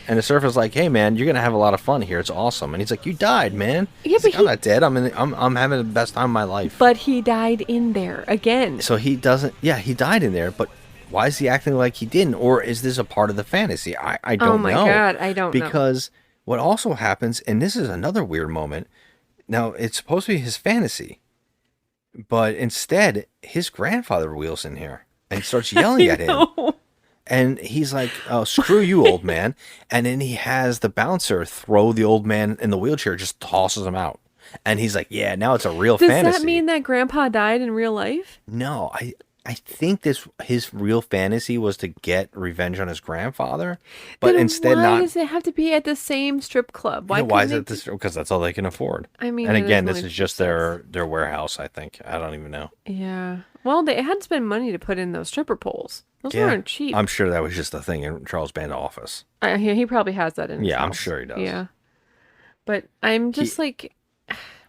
And the surfer's like, hey, man, you're going to have a lot of fun here. It's awesome. And he's like, you died, man. Yeah, I'm not dead. I'm having the best time of my life. But he died in there again. So he doesn't, he died in there, but why is he acting like he didn't? Or is this a part of the fantasy? I don't know. Oh, my God, I don't know. Because what also happens, and this is another weird moment, now it's supposed to be his fantasy, but instead, his grandfather wheels in here and starts yelling at him. And he's like, oh, screw you, old man. And then he has the bouncer throw the old man in the wheelchair, just tosses him out. And he's like, yeah, now it's a real fantasy. Does that mean that Grandpa died in real life? No, I think his real fantasy was to get revenge on his grandfather, but then instead why does it have to be at the same strip club? Why is it this? Because that's all they can afford. I mean, and again, this is just their warehouse. I think I don't even know. Yeah. Well, they had to spend money to put in those stripper poles. Those weren't cheap. I'm sure that was just a thing in Charles Band's office. He probably has that in his house. I'm sure he does. Yeah. But I'm just like...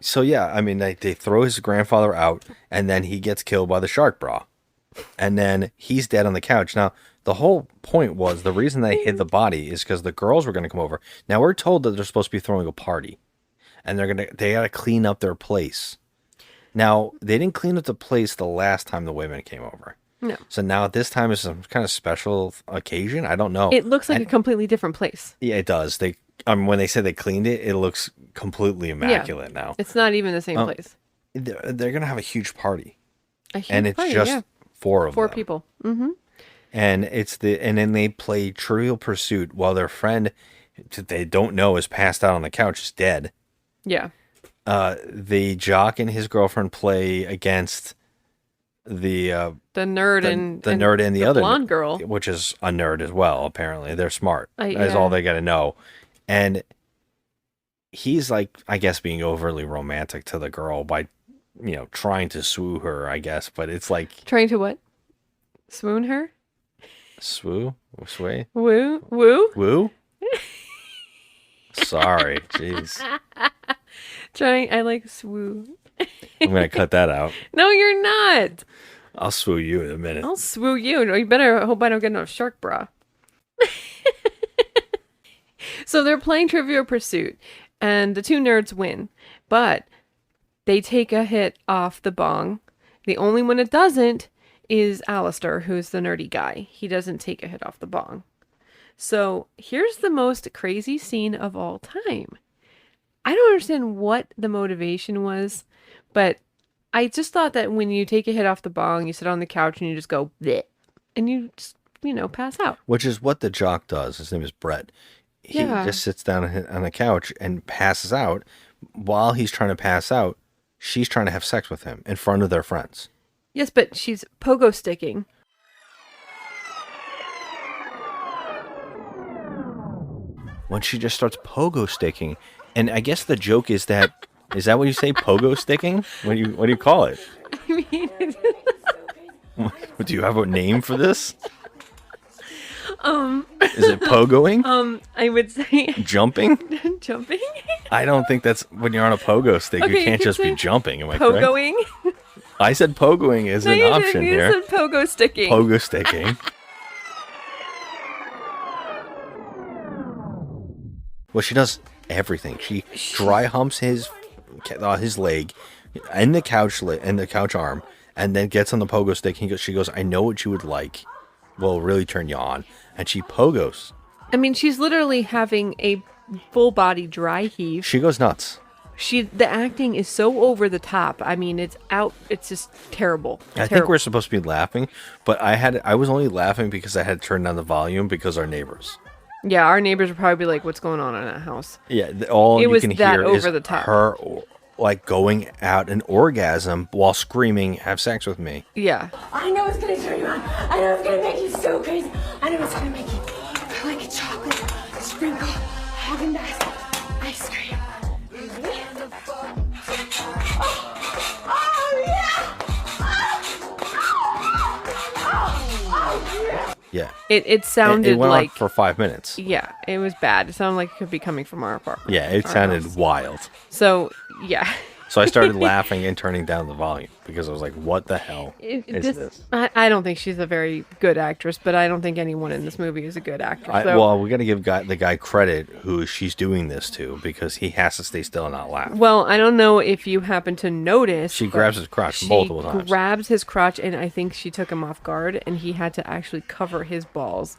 So, yeah, I mean, they throw his grandfather out, and then he gets killed by the shark bra. And then he's dead on the couch. Now, the whole point was, the reason they hid the body is because the girls were going to come over. Now, we're told that they're supposed to be throwing a party. And they got to clean up their place. Now, they didn't clean up the place the last time the women came over. No. So now at this time is some kind of special occasion. I don't know. It looks like a completely different place. Yeah, it does. When they said they cleaned it, it looks completely immaculate now. It's not even the same place. They're gonna have a huge party. And it's just four of them. Four people. Mm-hmm. And then they play Trivial Pursuit while their friend they don't know is passed out on the couch, is dead. Yeah. The jock and his girlfriend play against the nerd and the other blonde girl, which is a nerd as well. Apparently, they're smart. That's all they got to know. And he's like, I guess, being overly romantic to the girl by, trying to swoo her. I guess, but it's like trying to what? Swoon her? Swoo? Sway? Woo? Woo? Woo? Sorry, jeez. I like swoo. I'm gonna cut that out. No, you're not. I'll swoo you in a minute. I'll swoo you. You better hope I don't get no shark bra. So they're playing Trivial Pursuit, and the two nerds win, but they take a hit off the bong. The only one that doesn't is Alistair, who's the nerdy guy. He doesn't take a hit off the bong. So here's the most crazy scene of all time. I don't understand what the motivation was, but I just thought that when you take a hit off the bong, you sit on the couch and you just go, bleh, and you just, pass out. Which is what the jock does. His name is Brett. He just sits down on the couch and passes out. While he's trying to pass out, she's trying to have sex with him in front of their friends. Yes, but she's pogo sticking. When she just starts pogo sticking, and I guess the joke is that what you say, pogo sticking? What do you call it? I mean, do you have a name for this? Is it pogoing? I would say jumping. Jumping. I don't think that's when you're on a pogo stick. Okay, you can't just be jumping. Am I pogoing? correct? I said pogoing is an option here. You said pogo sticking. Pogo sticking. Well, she does everything. She dry humps his leg and the couch arm, and then gets on the pogo stick. She goes, "I know what you would like. Will really turn you on." And she pogos. I mean, she's literally having a full body dry heave. She goes nuts. The acting is so over the top. I mean, it's just terrible. I think we're supposed to be laughing, but I was only laughing because I had turned down the volume because our neighbors. Yeah, our neighbors would probably be like, "What's going on in that house?" Yeah, all you can hear is over the top. Her like going out an orgasm while screaming, "Have sex with me." Yeah. I know it's gonna turn you on. I know it's gonna make you so crazy. I know it's gonna make you like a chocolate sprinkle Haagen-Dazs ice cream. Yeah. It sounded it went like on for 5 minutes. Yeah, it was bad. It sounded like it could be coming from our apartment. Yeah, it sounded wild. So, yeah. So I started laughing and turning down the volume because I was like, what the hell is this? I don't think she's a very good actress, but I don't think anyone in this movie is a good actor. Well, we got to give the guy credit who she's doing this to because he has to stay still and not laugh. Well, I don't know if you happen to notice. She grabs his crotch multiple times. She grabs his crotch, and I think she took him off guard, and he had to actually cover his balls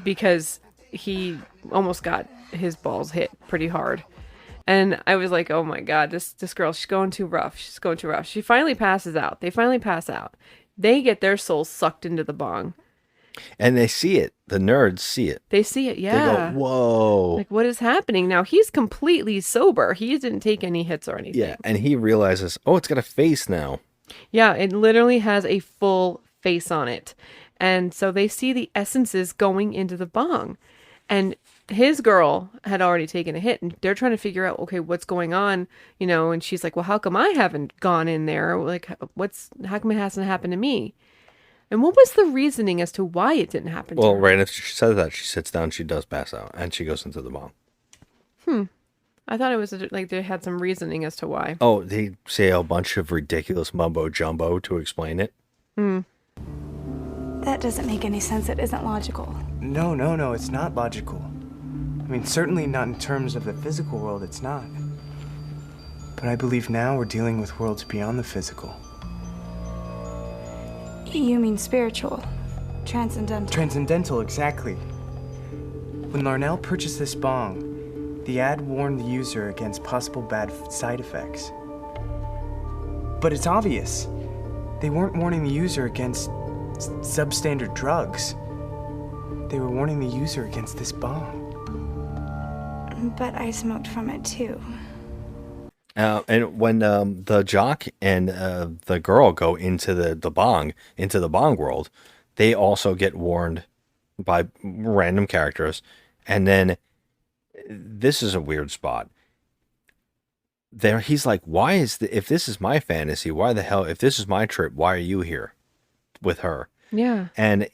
because he almost got his balls hit pretty hard. And I was like, oh my God, this girl, she's going too rough. She's going too rough. She finally passes out. They finally pass out. They get their souls sucked into the bong. And they see it. The nerds see it. They see it, yeah. They go, whoa. Like, what is happening? Now, he's completely sober. He didn't take any hits or anything. Yeah, and he realizes, oh, it's got a face now. Yeah, it literally has a full face on it. And so they see the essences going into the bong. And his girl had already taken a hit, and they're trying to figure out, okay, what's going on, and she's like, well, how come I haven't gone in there? Like, how come it hasn't happened to me? And what was the reasoning as to why it didn't happen to her? Well, right after she says that, she sits down, she does pass out, and she goes into the bong. I thought it was like they had some reasoning as to why. Oh, they say a bunch of ridiculous mumbo jumbo to explain it. That doesn't make any sense. It isn't logical. No, it's not logical. I mean, certainly not in terms of the physical world, it's not. But I believe now we're dealing with worlds beyond the physical. You mean spiritual, transcendental. Transcendental, exactly. When Larnell purchased this bong, the ad warned the user against possible bad side effects. But it's obvious. They weren't warning the user against substandard drugs. They were warning the user against this bong. But I smoked from it too. And when the jock and the girl go into the bong world, they also get warned by random characters. And then this is a weird spot. He's like, if this is my fantasy, why the hell, if this is my trip, why are you here with her? Yeah. And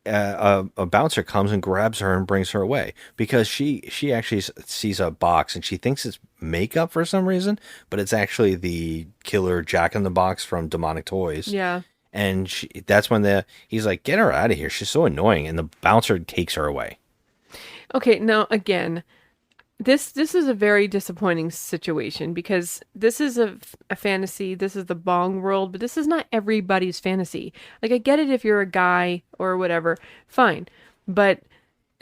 a bouncer comes and grabs her and brings her away because she actually sees a box and she thinks it's makeup for some reason, but it's actually the killer Jack-in-the-Box from Demonic Toys. Yeah. And that's when he's like, get her out of here. She's so annoying. And the bouncer takes her away. Okay, now again, this is a very disappointing situation because this is a fantasy. This is the bong world, but this is not everybody's fantasy. Like, I get it if you're a guy or whatever, fine. But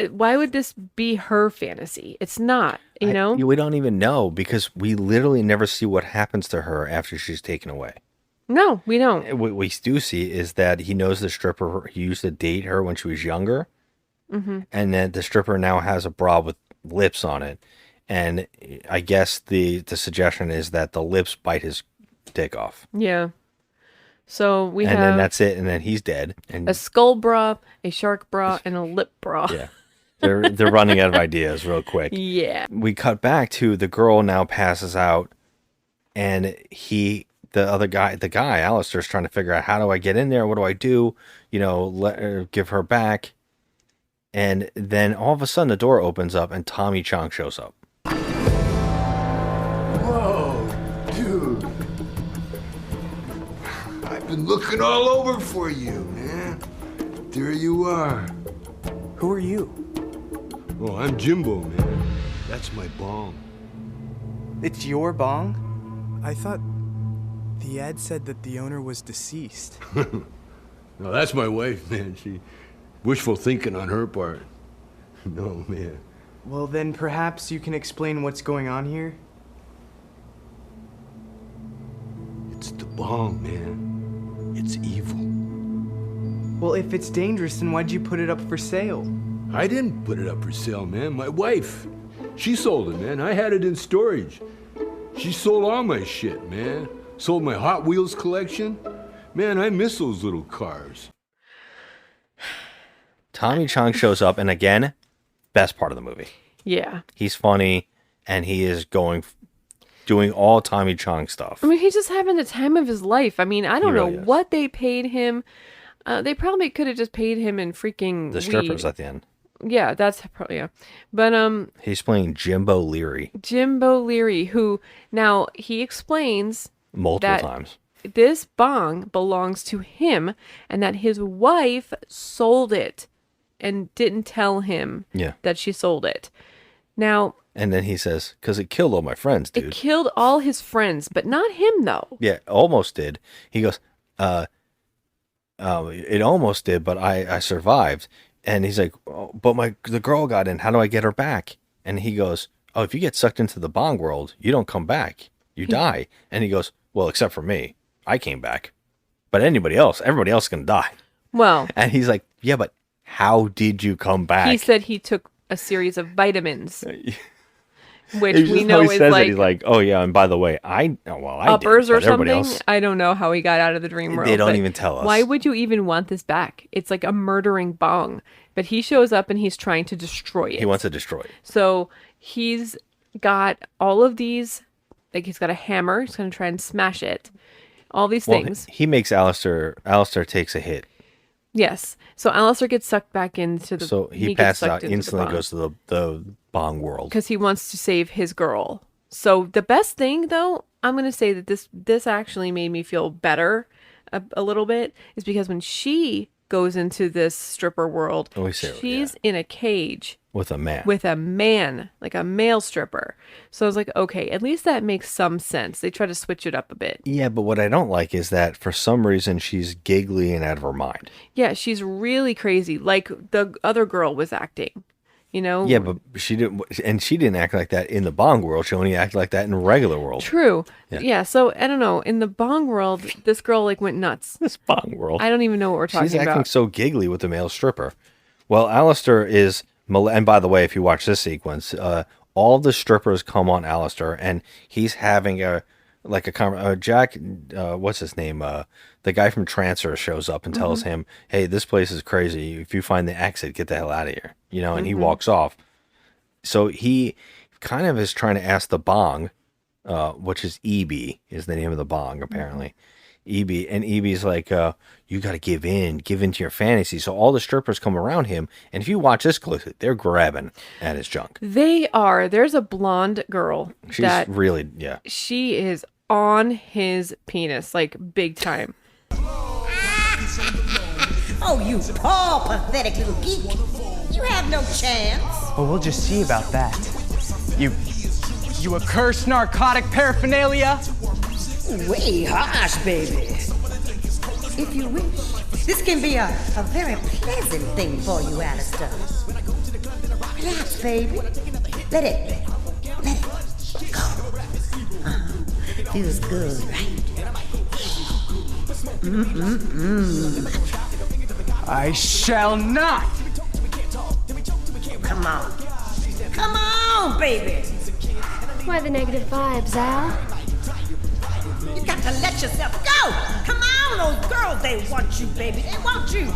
why would this be her fantasy? It's not, you know? We don't even know because we literally never see what happens to her after she's taken away. No, we don't. What we do see is that he knows the stripper. He used to date her when she was younger. Mm-hmm. And then the stripper now has a bra with lips on it. And I guess the suggestion is that the lips bite his dick off. Yeah. So we have... And then that's it. And then he's dead. And a skull bra, a shark bra, and a lip bra. Yeah. They're running out of ideas real quick. Yeah. We cut back to the girl now passes out. And the guy, Alistair's trying to figure out, how do I get in there? What do I do? Let her, give her back. And then all of a sudden the door opens up and Tommy Chong shows up. Whoa, dude. I've been looking all over for you, man. There you are. Who are you? Oh, I'm Jimbo, man. That's my bong. It's your bong? I thought the ad said that the owner was deceased. No, that's my wife, man. Wishful thinking on her part. No, man. Well, then perhaps you can explain what's going on here? It's the bong, man. It's evil. Well, if it's dangerous, then why'd you put it up for sale? I didn't put it up for sale, man. My wife. She sold it, man. I had it in storage. She sold all my shit, man. Sold my Hot Wheels collection. Man, I miss those little cars. Tommy Chong shows up, and again, best part of the movie. Yeah. He's funny, and he is doing all Tommy Chong stuff. I mean, he's just having the time of his life. I mean, I don't know really is. what they paid him. They probably could have just paid him in freaking The strippers weed. at the end. Yeah, that's probably, yeah. But He's playing Jimbo Leary Jimbo Leary, who now he explains multiple that times. this bong belongs to him and that his wife sold it and didn't tell him that she sold it. Now, and then he says, because it killed all my friends, dude. It killed all his friends, but not him, though. Yeah, almost did. He goes, it almost did, but I survived. And he's like, oh, but the girl got in. How do I get her back? And he goes, oh, if you get sucked into the bong world, you don't come back. You die. And he goes, well, except for me. I came back. But everybody else is going to die. Well. And he's like, yeah, but how did you come back? He said he took a series of vitamins. Which It's we just know how he is says like, it. He's like, oh yeah, and by the way, I uppers did, or but everybody something. else, I don't know how he got out of the dream world. they don't but even tell us. Why would you even want this back? It's like a murdering bong. But he shows up and he's trying to destroy it. He wants to destroy it. So he's got all of these, like he's got a hammer. He's going to try and smash it. All these things. He makes Alistair takes a hit. Yes. So Alistair gets sucked back into the. So he gets passes sucked out, into instantly the goes to the bong world. because he wants to save his girl. So the best thing, though, I'm going to say that this actually made me feel better a little bit, is because when she goes into this stripper world, she's in a cage with a man, like a male stripper. So I was like, okay, at least that makes some sense. They try to switch it up a bit. Yeah, but what I don't like is that for some reason she's giggly and out of her mind. Yeah, she's really crazy, like the other girl was acting. You know? Yeah, but she didn't act like that in the bong world. She only acted like that in the regular world. True. Yeah. So I don't know. In the bong world, this girl like went nuts. This bong world. I don't even know what we're talking about. She's acting so giggly with the male stripper. Well, Alistair is, and by the way, if you watch this sequence, all the strippers come on Alistair, and he's having Jack, what's his name? The guy from Transfer shows up and tells him, hey, this place is crazy. If you find the exit, get the hell out of here. You know, and he walks off. So he kind of is trying to ask the bong, which is EB, is the name of the bong, apparently. EB. And EB's like, you got to give into your fantasy. So all the strippers come around him. And if you watch this closely, they're grabbing at his junk. They are. There's a blonde girl. She's really, yeah. She is on his penis, like big time. Oh, you poor, pathetic little geek. You have no chance. Well, we'll just see about that. You accursed narcotic paraphernalia? Way harsh, baby. If you wish, this can be a very pleasant thing for you, Alistair. Relax, baby. Let it go. Feels good, right? I shall not. Come on. Come on, baby. Why the negative vibes, Al? You got to let yourself go. Come on, those girls, they want you, baby. They want you.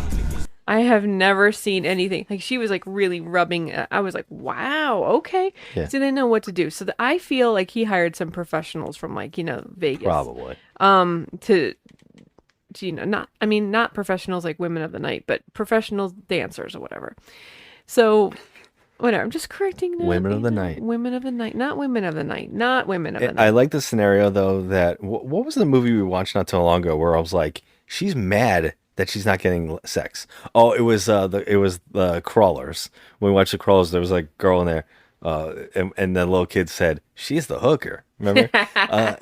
I have never seen anything. Like, she was like really rubbing. I was like, wow, okay. Yeah. So they know what to do. So I feel like he hired some professionals from like, Vegas. Probably. To not professionals like women of the night, but professional dancers or whatever. So whatever, I'm just correcting that. Women of the night. Women of the night, not women of the night, not women of the night. I like the scenario though that what was the movie we watched not too long ago where I was like, she's mad that she's not getting sex. Oh, it was the Crawlers. When we watched the Crawlers, there was like a girl in there, and the little kid said, "She's the hooker." Remember?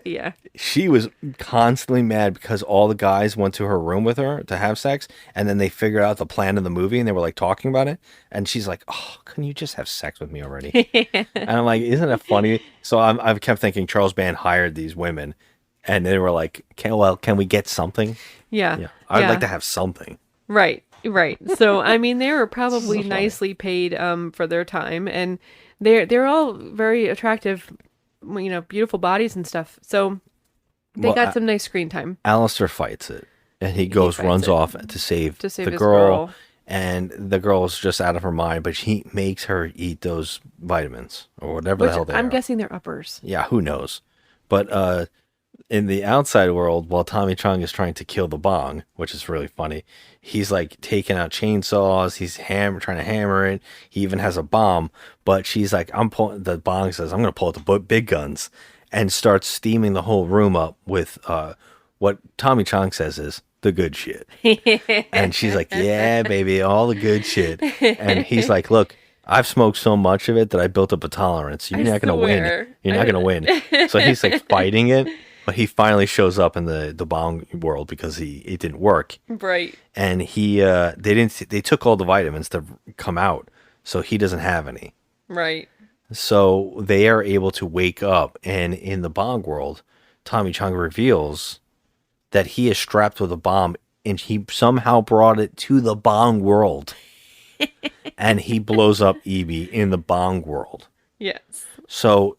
Yeah. She was constantly mad because all the guys went to her room with her to have sex, and then they figured out the plan of the movie, and they were like talking about it, and she's like, "Oh, couldn't you just have sex with me already?" And I'm like, "Isn't it funny?" So I've kept thinking Charles Band hired these women, and they were like, "Can we get something?" Yeah. I'd like to have something. Right. So I mean, they were probably nicely paid for their time, and they're all very attractive, beautiful bodies and stuff. So they got some nice screen time. Alistair fights it, and he runs off to save the his girl, and the girl's just out of her mind. But he makes her eat those vitamins or whatever the hell they are. I'm guessing they're uppers. Yeah, who knows? But in the outside world, while Tommy Chong is trying to kill the bong, which is really funny, he's like taking out chainsaws. He's trying to hammer it. He even has a bomb. But she's like, the bong says, I'm going to pull out the big guns, and starts steaming the whole room up with what Tommy Chong says is the good shit. And she's like, yeah, baby, all the good shit. And he's like, look, I've smoked so much of it that I built up a tolerance. You're not going to win. You're not going to win. So he's like fighting it, but he finally shows up in the bong world because it didn't work. Right. And they took all the vitamins to come out, so he doesn't have any. Right. So they are able to wake up, and in the bong world, Tommy Chong reveals that he is strapped with a bomb, and he somehow brought it to the bong world. And he blows up Evie in the bong world. Yes. So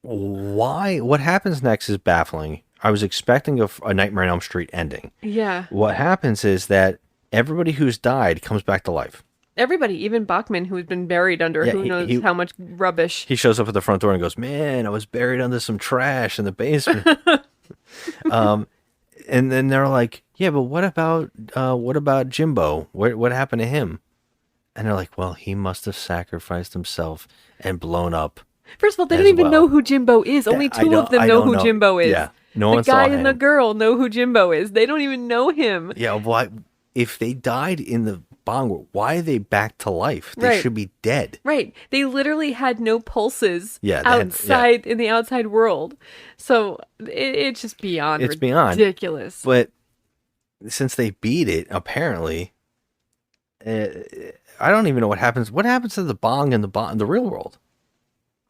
what happens next is baffling. I was expecting a Nightmare on Elm Street ending. Yeah. What happens is that everybody who's died comes back to life. Everybody, even Bachman, who's been buried under who knows how much rubbish. He shows up at the front door and goes, man, I was buried under some trash in the basement. And then they're like, yeah, but what about Jimbo? What happened to him? And they're like, well, he must have sacrificed himself and blown up. First of all, they don't even know who Jimbo is. Only two of them know who Jimbo is. Yeah, no one saw him. The guy and him. the girl know who Jimbo is. They don't even know him. Yeah, why? If they died in the bong world, why are they back to life? They should be dead. Right. They literally had no pulses in the outside world. So it's just beyond ridiculous. But since they beat it, apparently, I don't even know what happens. What happens to the bong in the real world?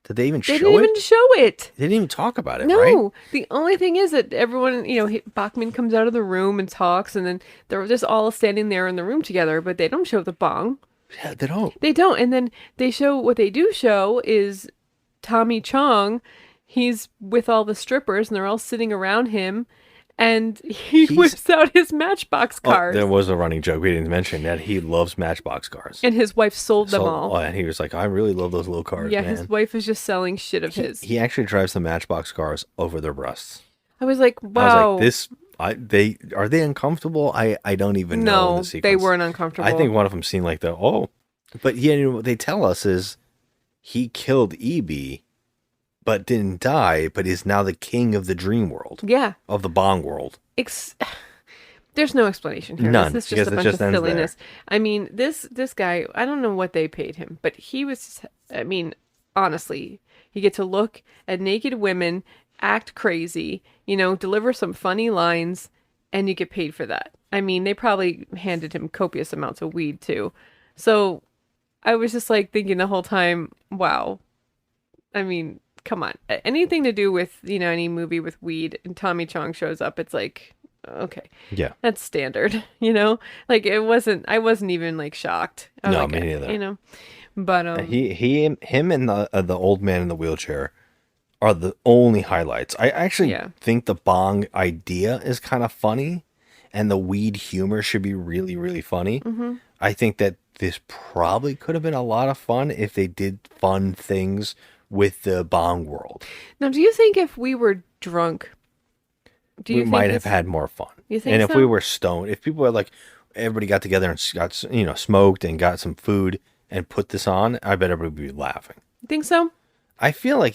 Did they even show it? They didn't even show it. They didn't even talk about it, no. right? The only thing is that everyone, Bachman comes out of the room and talks, and then they're just all standing there in the room together, but they don't show the bong. Yeah, they don't. They don't. And then what they do show is Tommy Chong. He's with all the strippers, and they're all sitting around him. And he whips out his Matchbox cars. There was a running joke. We didn't mention that he loves Matchbox cars. And his wife sold them all. And he was like, I really love those little cars, yeah, man. His wife is just selling shit of his. He actually drives the Matchbox cars over their breasts. I was like, wow. I was like, are they uncomfortable? I don't even know the sequence. They weren't uncomfortable. I think one of them seemed like but what they tell us is he killed E.B., but didn't die, but is now the king of the dream world. Yeah. Of the bong world. There's no explanation here. None. This is just a bunch of silliness. I mean, this guy, I don't know what they paid him, but he was, honestly, he gets to look at naked women, act crazy, deliver some funny lines, and you get paid for that. I mean, they probably handed him copious amounts of weed, too. So I was just like thinking the whole time, wow. I mean, come on. Anything to do with, any movie with weed and Tommy Chong shows up, it's like, okay. Yeah. That's standard, Like I wasn't even like shocked. No, me neither. But him and the old man in the wheelchair are the only highlights. I actually think the bong idea is kind of funny, and the weed humor should be really, really funny. Mm-hmm. I think that this probably could have been a lot of fun if they did fun things with the bong world. Now, do you think if we were drunk, we might have had more fun? You think and if so? we were stoned, if people were like, everybody got together and got, smoked and got some food and put this on, I bet everybody would be laughing. You think so? I feel like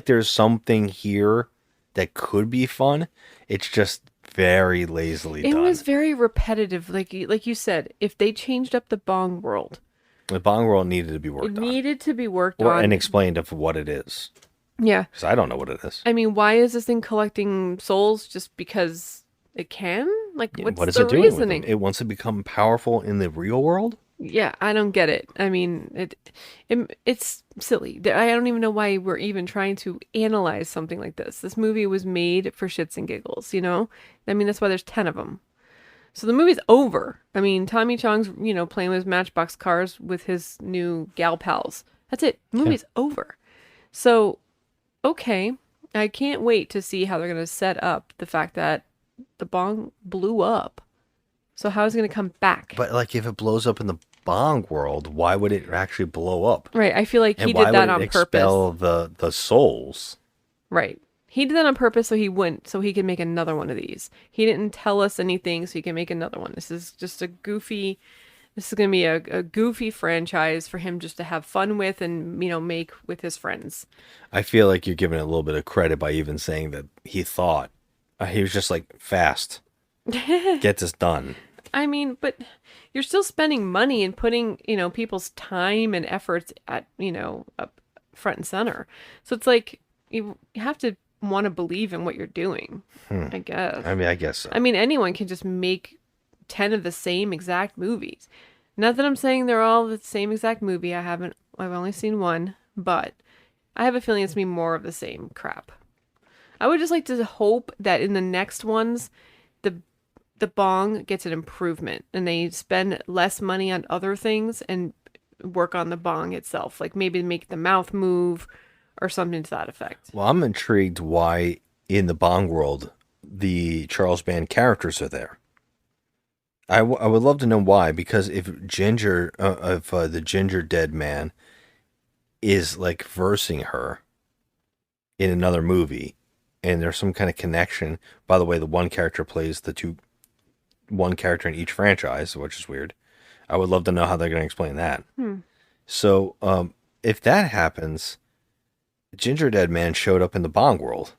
there's something here that could be fun. It's just very lazily done. It was very repetitive, like you said. If they changed up the bong world, the bong world needed to be worked on. It needed to be worked on and explained of what it is. Yeah, because I don't know what it is. I mean, why is this thing collecting souls just because it can? Like, what's what is the it doing reasoning? With them? It wants to become powerful in the real world. Yeah, I don't get it. I mean, it's silly. I don't even know why we're even trying to analyze something like this. This movie was made for shits and giggles, I mean, that's why there's 10 of them. So the movie's over. I mean, Tommy Chong's, playing with his Matchbox cars with his new gal pals. That's it. The movie's over. So, okay. I can't wait to see how they're going to set up the fact that the bong blew up. So how is it going to come back? But like, if it blows up in the bong world, why would it actually blow up? Right. I feel like he did that on purpose. Expel the souls? Right. He did that on purpose so he could make another one of these. He didn't tell us anything so he can make another one. This is going to be a goofy franchise for him just to have fun with and, make with his friends. I feel like you're giving it a little bit of credit by even saying that he thought. He was just like, fast. Get this done. I mean, but you're still spending money and putting, people's time and efforts at, up front and center. So it's like you have to want to believe in what you're doing, I guess. I mean, I guess so. I mean, anyone can just make 10 of the same exact movies. Not that I'm saying they're all the same exact movie. I've only seen one, but I have a feeling it's going to be more of the same crap. I would just like to hope that in the next ones, the bong gets an improvement and they spend less money on other things and work on the bong itself. Like maybe make the mouth move or something to that effect. Well, I'm intrigued why in the Bong world the Charles Band characters are there. I would love to know why, because if the ginger dead man is like versing her in another movie and there's some kind of connection. By the way, the one character plays one character in each franchise, which is weird. I would love to know how they're going to explain that. So if that happens, Ginger Dead Man showed up in the Bong world.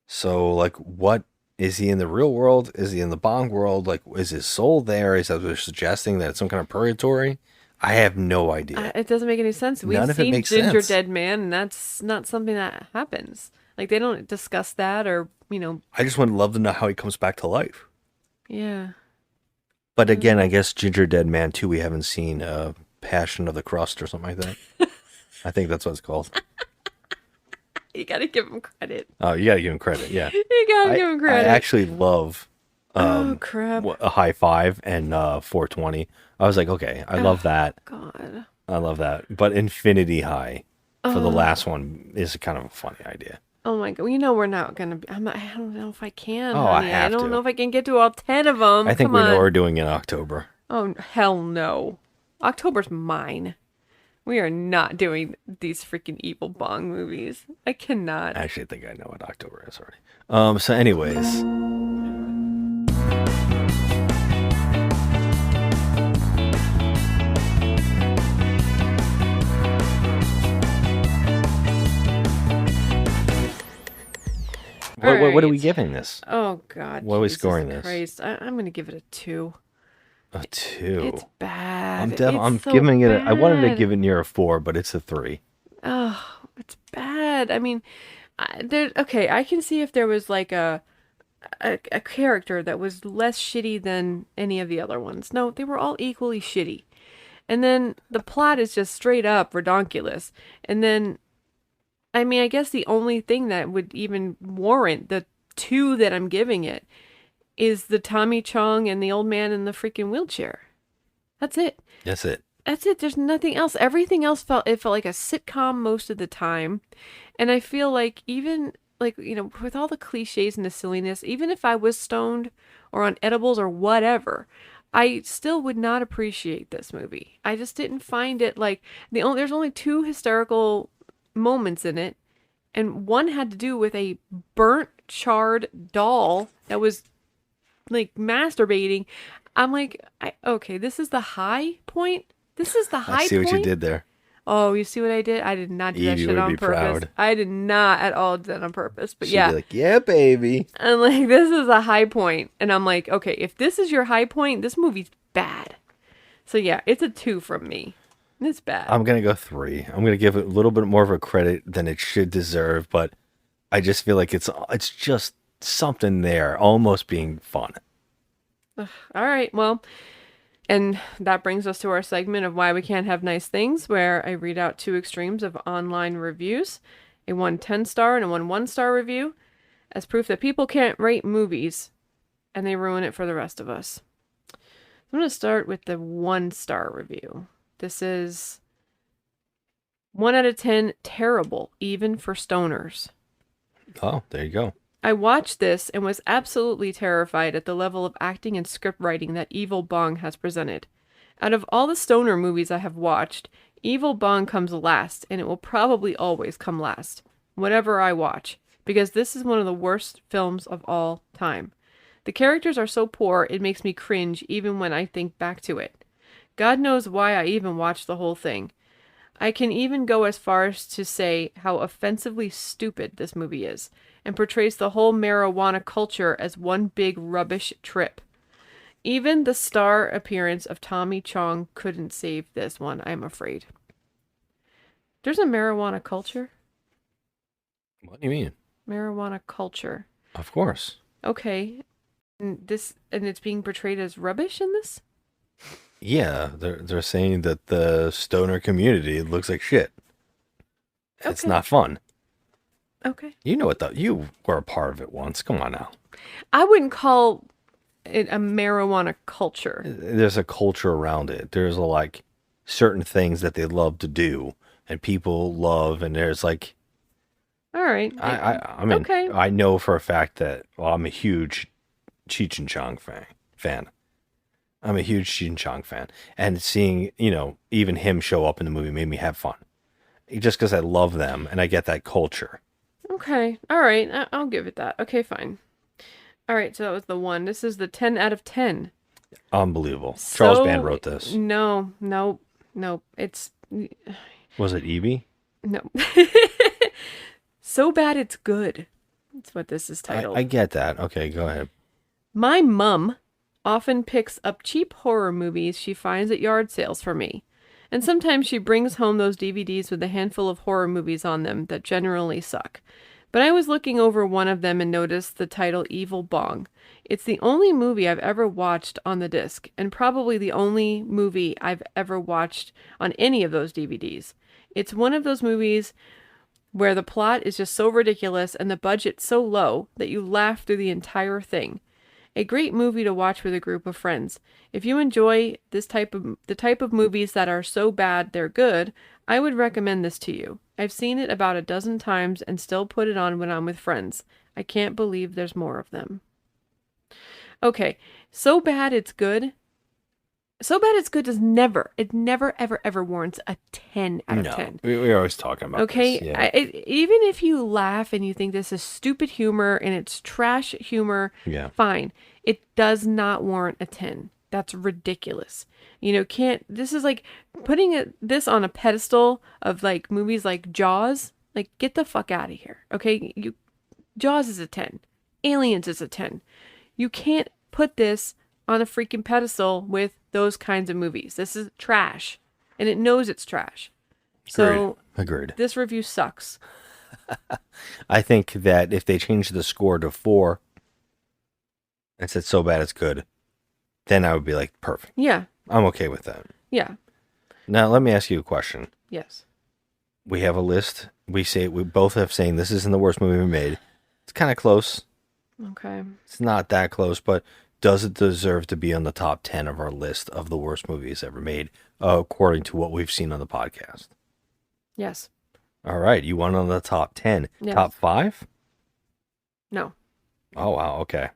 So, like, what is he in the real world? Is he in the Bong world? Like, is his soul there? Is that what they're suggesting, that it's some kind of purgatory? I have no idea. It doesn't make any sense. We've seen Ginger Dead Man, and that's not something that happens. Like, they don't discuss that or, I just would love to know how he comes back to life. Yeah. But again, I guess Ginger Dead Man 2, we haven't seen Passion of the Crust or something like that. I think that's what it's called. You gotta give him credit. Oh, you gotta give him credit, yeah. You gotta give him credit. I actually love oh, crap. A High Five and 420. I was like, okay, I love that. God. I love that. But Infinity High for the last one is kind of a funny idea. Oh my God. We're not going to be. I don't know if I can. Oh, honey. I don't know if I can get to all 10 of them. I think we know what we're doing in October. Oh, hell no. October's mine. We are not doing these freaking Evil.Bong movies. I cannot. I actually think I know what October is already. So anyways. What are we giving this? Oh, God. What are we scoring this? Christ. I'm going to give it a 2. A 2? It's bad. I'm giving it I wanted to give it near a 4, but it's a 3. Oh, it's bad. I mean, okay, I can see if there was like a character that was less shitty than any of the other ones. No, they were all equally shitty. And then the plot is just straight up redonkulous. And then, I mean, I guess the only thing that would even warrant the 2 that I'm giving it is the Tommy Chong and the old man in the freaking wheelchair. That's it. That's it. That's it. There's nothing else. Everything else felt like a sitcom most of the time. And I feel like even like, with all the cliches and the silliness, even if I was stoned or on edibles or whatever, I still would not appreciate this movie. I just didn't find it like there's only 2 hysterical moments in it. And one had to do with a burnt, charred doll that was like masturbating. I'm like, okay, this is the high point. This is the high point. I see what you did there. Oh, you see what I did? I did not do that Evie shit would on be purpose. proud. I did not at all do that on purpose. But She'd yeah. be like, yeah, baby. I'm like, this is a high point. And I'm like, okay, if this is your high point, this movie's bad. So yeah, it's a 2 from me. It's bad. I'm going to go 3. I'm going to give it a little bit more of a credit than it should deserve, but I just feel like it's just something there, almost being fun. All right, well, and that brings us to our segment of Why We Can't Have Nice Things, where I read out 2 extremes of online reviews, a 1 10-star and a 1 1-star review, as proof that people can't rate movies, and they ruin it for the rest of us. So I'm going to start with the 1-star review. This is 1 out of 10, terrible, even for stoners. Oh, there you go. I watched this and was absolutely terrified at the level of acting and script writing that Evil.Bong has presented. Out of all the stoner movies I have watched, Evil.Bong comes last, and it will probably always come last. Whatever I watch. because this is one of the worst films of all time. The characters are so poor, it makes me cringe even when I think back to it. God knows why I even watched the whole thing. I can even go as far as to say how offensively stupid this movie is, and portrays the whole marijuana culture as one big rubbish trip. Even the star appearance of Tommy Chong couldn't save this one, I'm afraid. There's a marijuana culture? What do you mean? Marijuana culture. Of course. Okay. And it's being portrayed as rubbish in this? Yeah, they're saying that the stoner community looks like shit. It's not fun. Okay. You know what though? You were a part of it once. Come on now. I wouldn't call it a marijuana culture. There's a culture around it. There's like certain things that they love to do and people love, and there's like, all right. I mean, okay. I know for a fact that, well, I'm a huge Cheech and Chong fan. I'm a huge Cheech and Chong fan. And seeing, even him show up in the movie made me have fun. Just because I love them and I get that culture. Okay. All right. I'll give it that. Okay, fine. All right. So that was the 1. This is the 10 out of 10. Unbelievable. Charles Band wrote this. No. It's... Was it Evie? No. So bad it's good. That's what this is titled. I get that. Okay, go ahead. My mum often picks up cheap horror movies she finds at yard sales for me. And sometimes she brings home those DVDs with a handful of horror movies on them that generally suck. But I was looking over one of them and noticed the title Evil.Bong. It's the only movie I've ever watched on the disc, and probably the only movie I've ever watched on any of those DVDs. It's one of those movies where the plot is just so ridiculous and the budget so low that you laugh through the entire thing. A great movie to watch with a group of friends. If you enjoy the type of movies that are so bad they're good, I would recommend this to you. I've seen it about a dozen times and still put it on when I'm with friends. I can't believe there's more of them. Okay, so bad it's good. So bad it's good it never ever ever warrants a 10 out of 10. We're always talking about okay, this. Yeah. Even if you laugh and you think this is stupid humor and it's trash humor, fine. It does not warrant a 10. That's ridiculous. This is like putting this on a pedestal of like movies like Jaws. Like, get the fuck out of here. Okay, Jaws is a 10. Aliens is a 10. You can't put this on a freaking pedestal with those kinds of movies. This is trash, and it knows it's trash. So Agreed. This review sucks. I think that if they changed the score to 4 and said so bad it's good, then I would be like, perfect. Yeah. I'm okay with that. Yeah. Now let me ask you a question. Yes. We have a list. We both have saying this isn't the worst movie we made. It's kind of close. Okay. It's not that close, but does it deserve to be on the top 10 of our list of the worst movies ever made, according to what we've seen on the podcast? Yes. All right. You want on the top 10. Yes. Top 5? No. Oh, wow. Okay.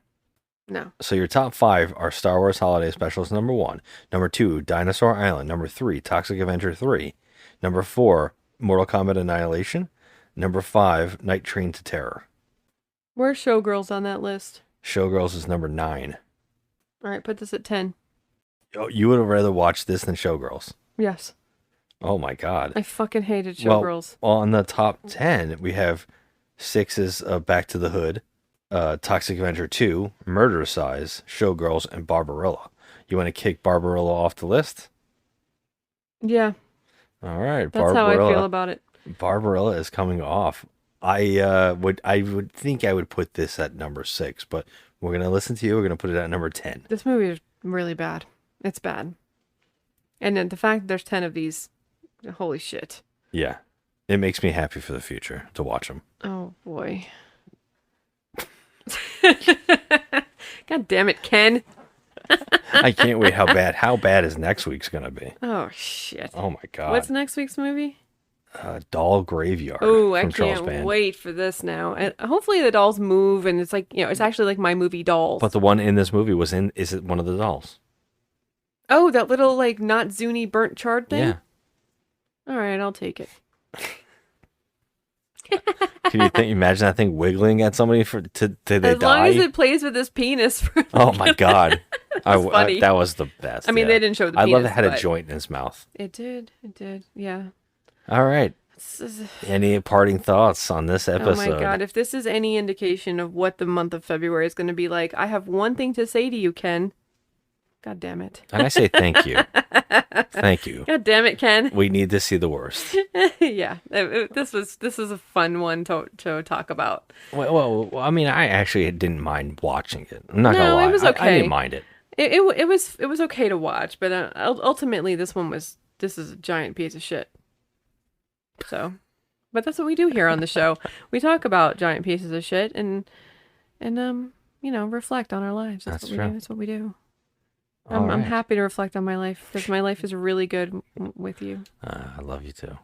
No. So your top 5 are Star Wars Holiday Specials, number 1. Number 2, Dinosaur Island. Number 3, Toxic Avenger 3. Number 4, Mortal Kombat Annihilation. Number 5, Night Train to Terror. Where's Showgirls on that list? Showgirls is number 9. All right, put this at 10. Oh, you would have rather watched this than Showgirls? Yes. Oh my God. I fucking hated Showgirls. Well, on the top 10, we have 6 is Back to the Hood, Toxic Avenger 2, Murder Size, Showgirls, and Barbarella. You want to kick Barbarella off the list? Yeah. All right. That's how I feel about it. Barbarella is coming off. I would think I would put this at number 6, but we're going to listen to you. We're going to put it at number 10. This movie is really bad. It's bad. And then the fact that there's 10 of these, holy shit. Yeah. It makes me happy for the future to watch them. Oh, boy. God damn it, Ken. I can't wait. How bad is next week's going to be? Oh, shit. Oh, my God. What's next week's movie? Doll Graveyard. Oh, I can't wait for this now. And hopefully the dolls move and it's like, it's actually like my movie Dolls. But the one in this movie is it one of the dolls? Oh, that little like not Zuni burnt charred thing? Yeah. All right, I'll take it. Can you imagine that thing wiggling at somebody till they die? As long as it plays with his penis. Oh my god, funny. that was the best. I mean, yeah. they didn't show the I penis. love it had a but joint in his mouth. It did. Yeah. All right. Any parting thoughts on this episode? Oh my god, if this is any indication of what the month of February is going to be like, I have one thing to say to you, Ken. God damn it. And I say thank you. Thank you. God damn it, Ken. We need to see the worst. Yeah. This was a fun one to talk about. Well, I mean, I actually didn't mind watching it. I'm not gonna lie. It was okay. I didn't mind it. It was okay to watch, but ultimately this is a giant piece of shit. So, but that's what we do here on the show. We talk about giant pieces of shit and reflect on our lives. That's what we do. That's what we do. I'm happy to reflect on my life because my life is really good with you. I love you too.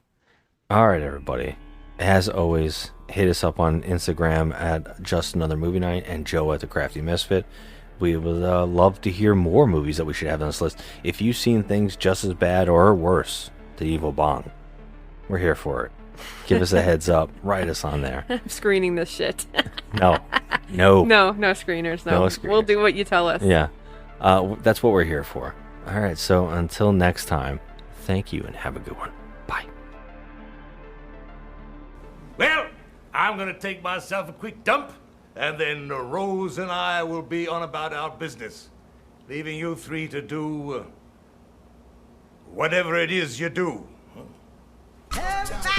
All right, everybody. As always, hit us up on Instagram at Just Another Movie Night and Joe at The Crafty Misfit. We would love to hear more movies that we should have on this list. If you've seen things just as bad or worse than Evil.Bong, we're here for it. Give us a heads up. Write us on there. I'm screening this shit. No screeners. No screeners. We'll do what you tell us. Yeah. That's what we're here for. All right. So until next time, thank you and have a good one. Bye. Well, I'm going to take myself a quick dump, and then Rose and I will be on about our business, leaving you three to do whatever it is you do. Everybody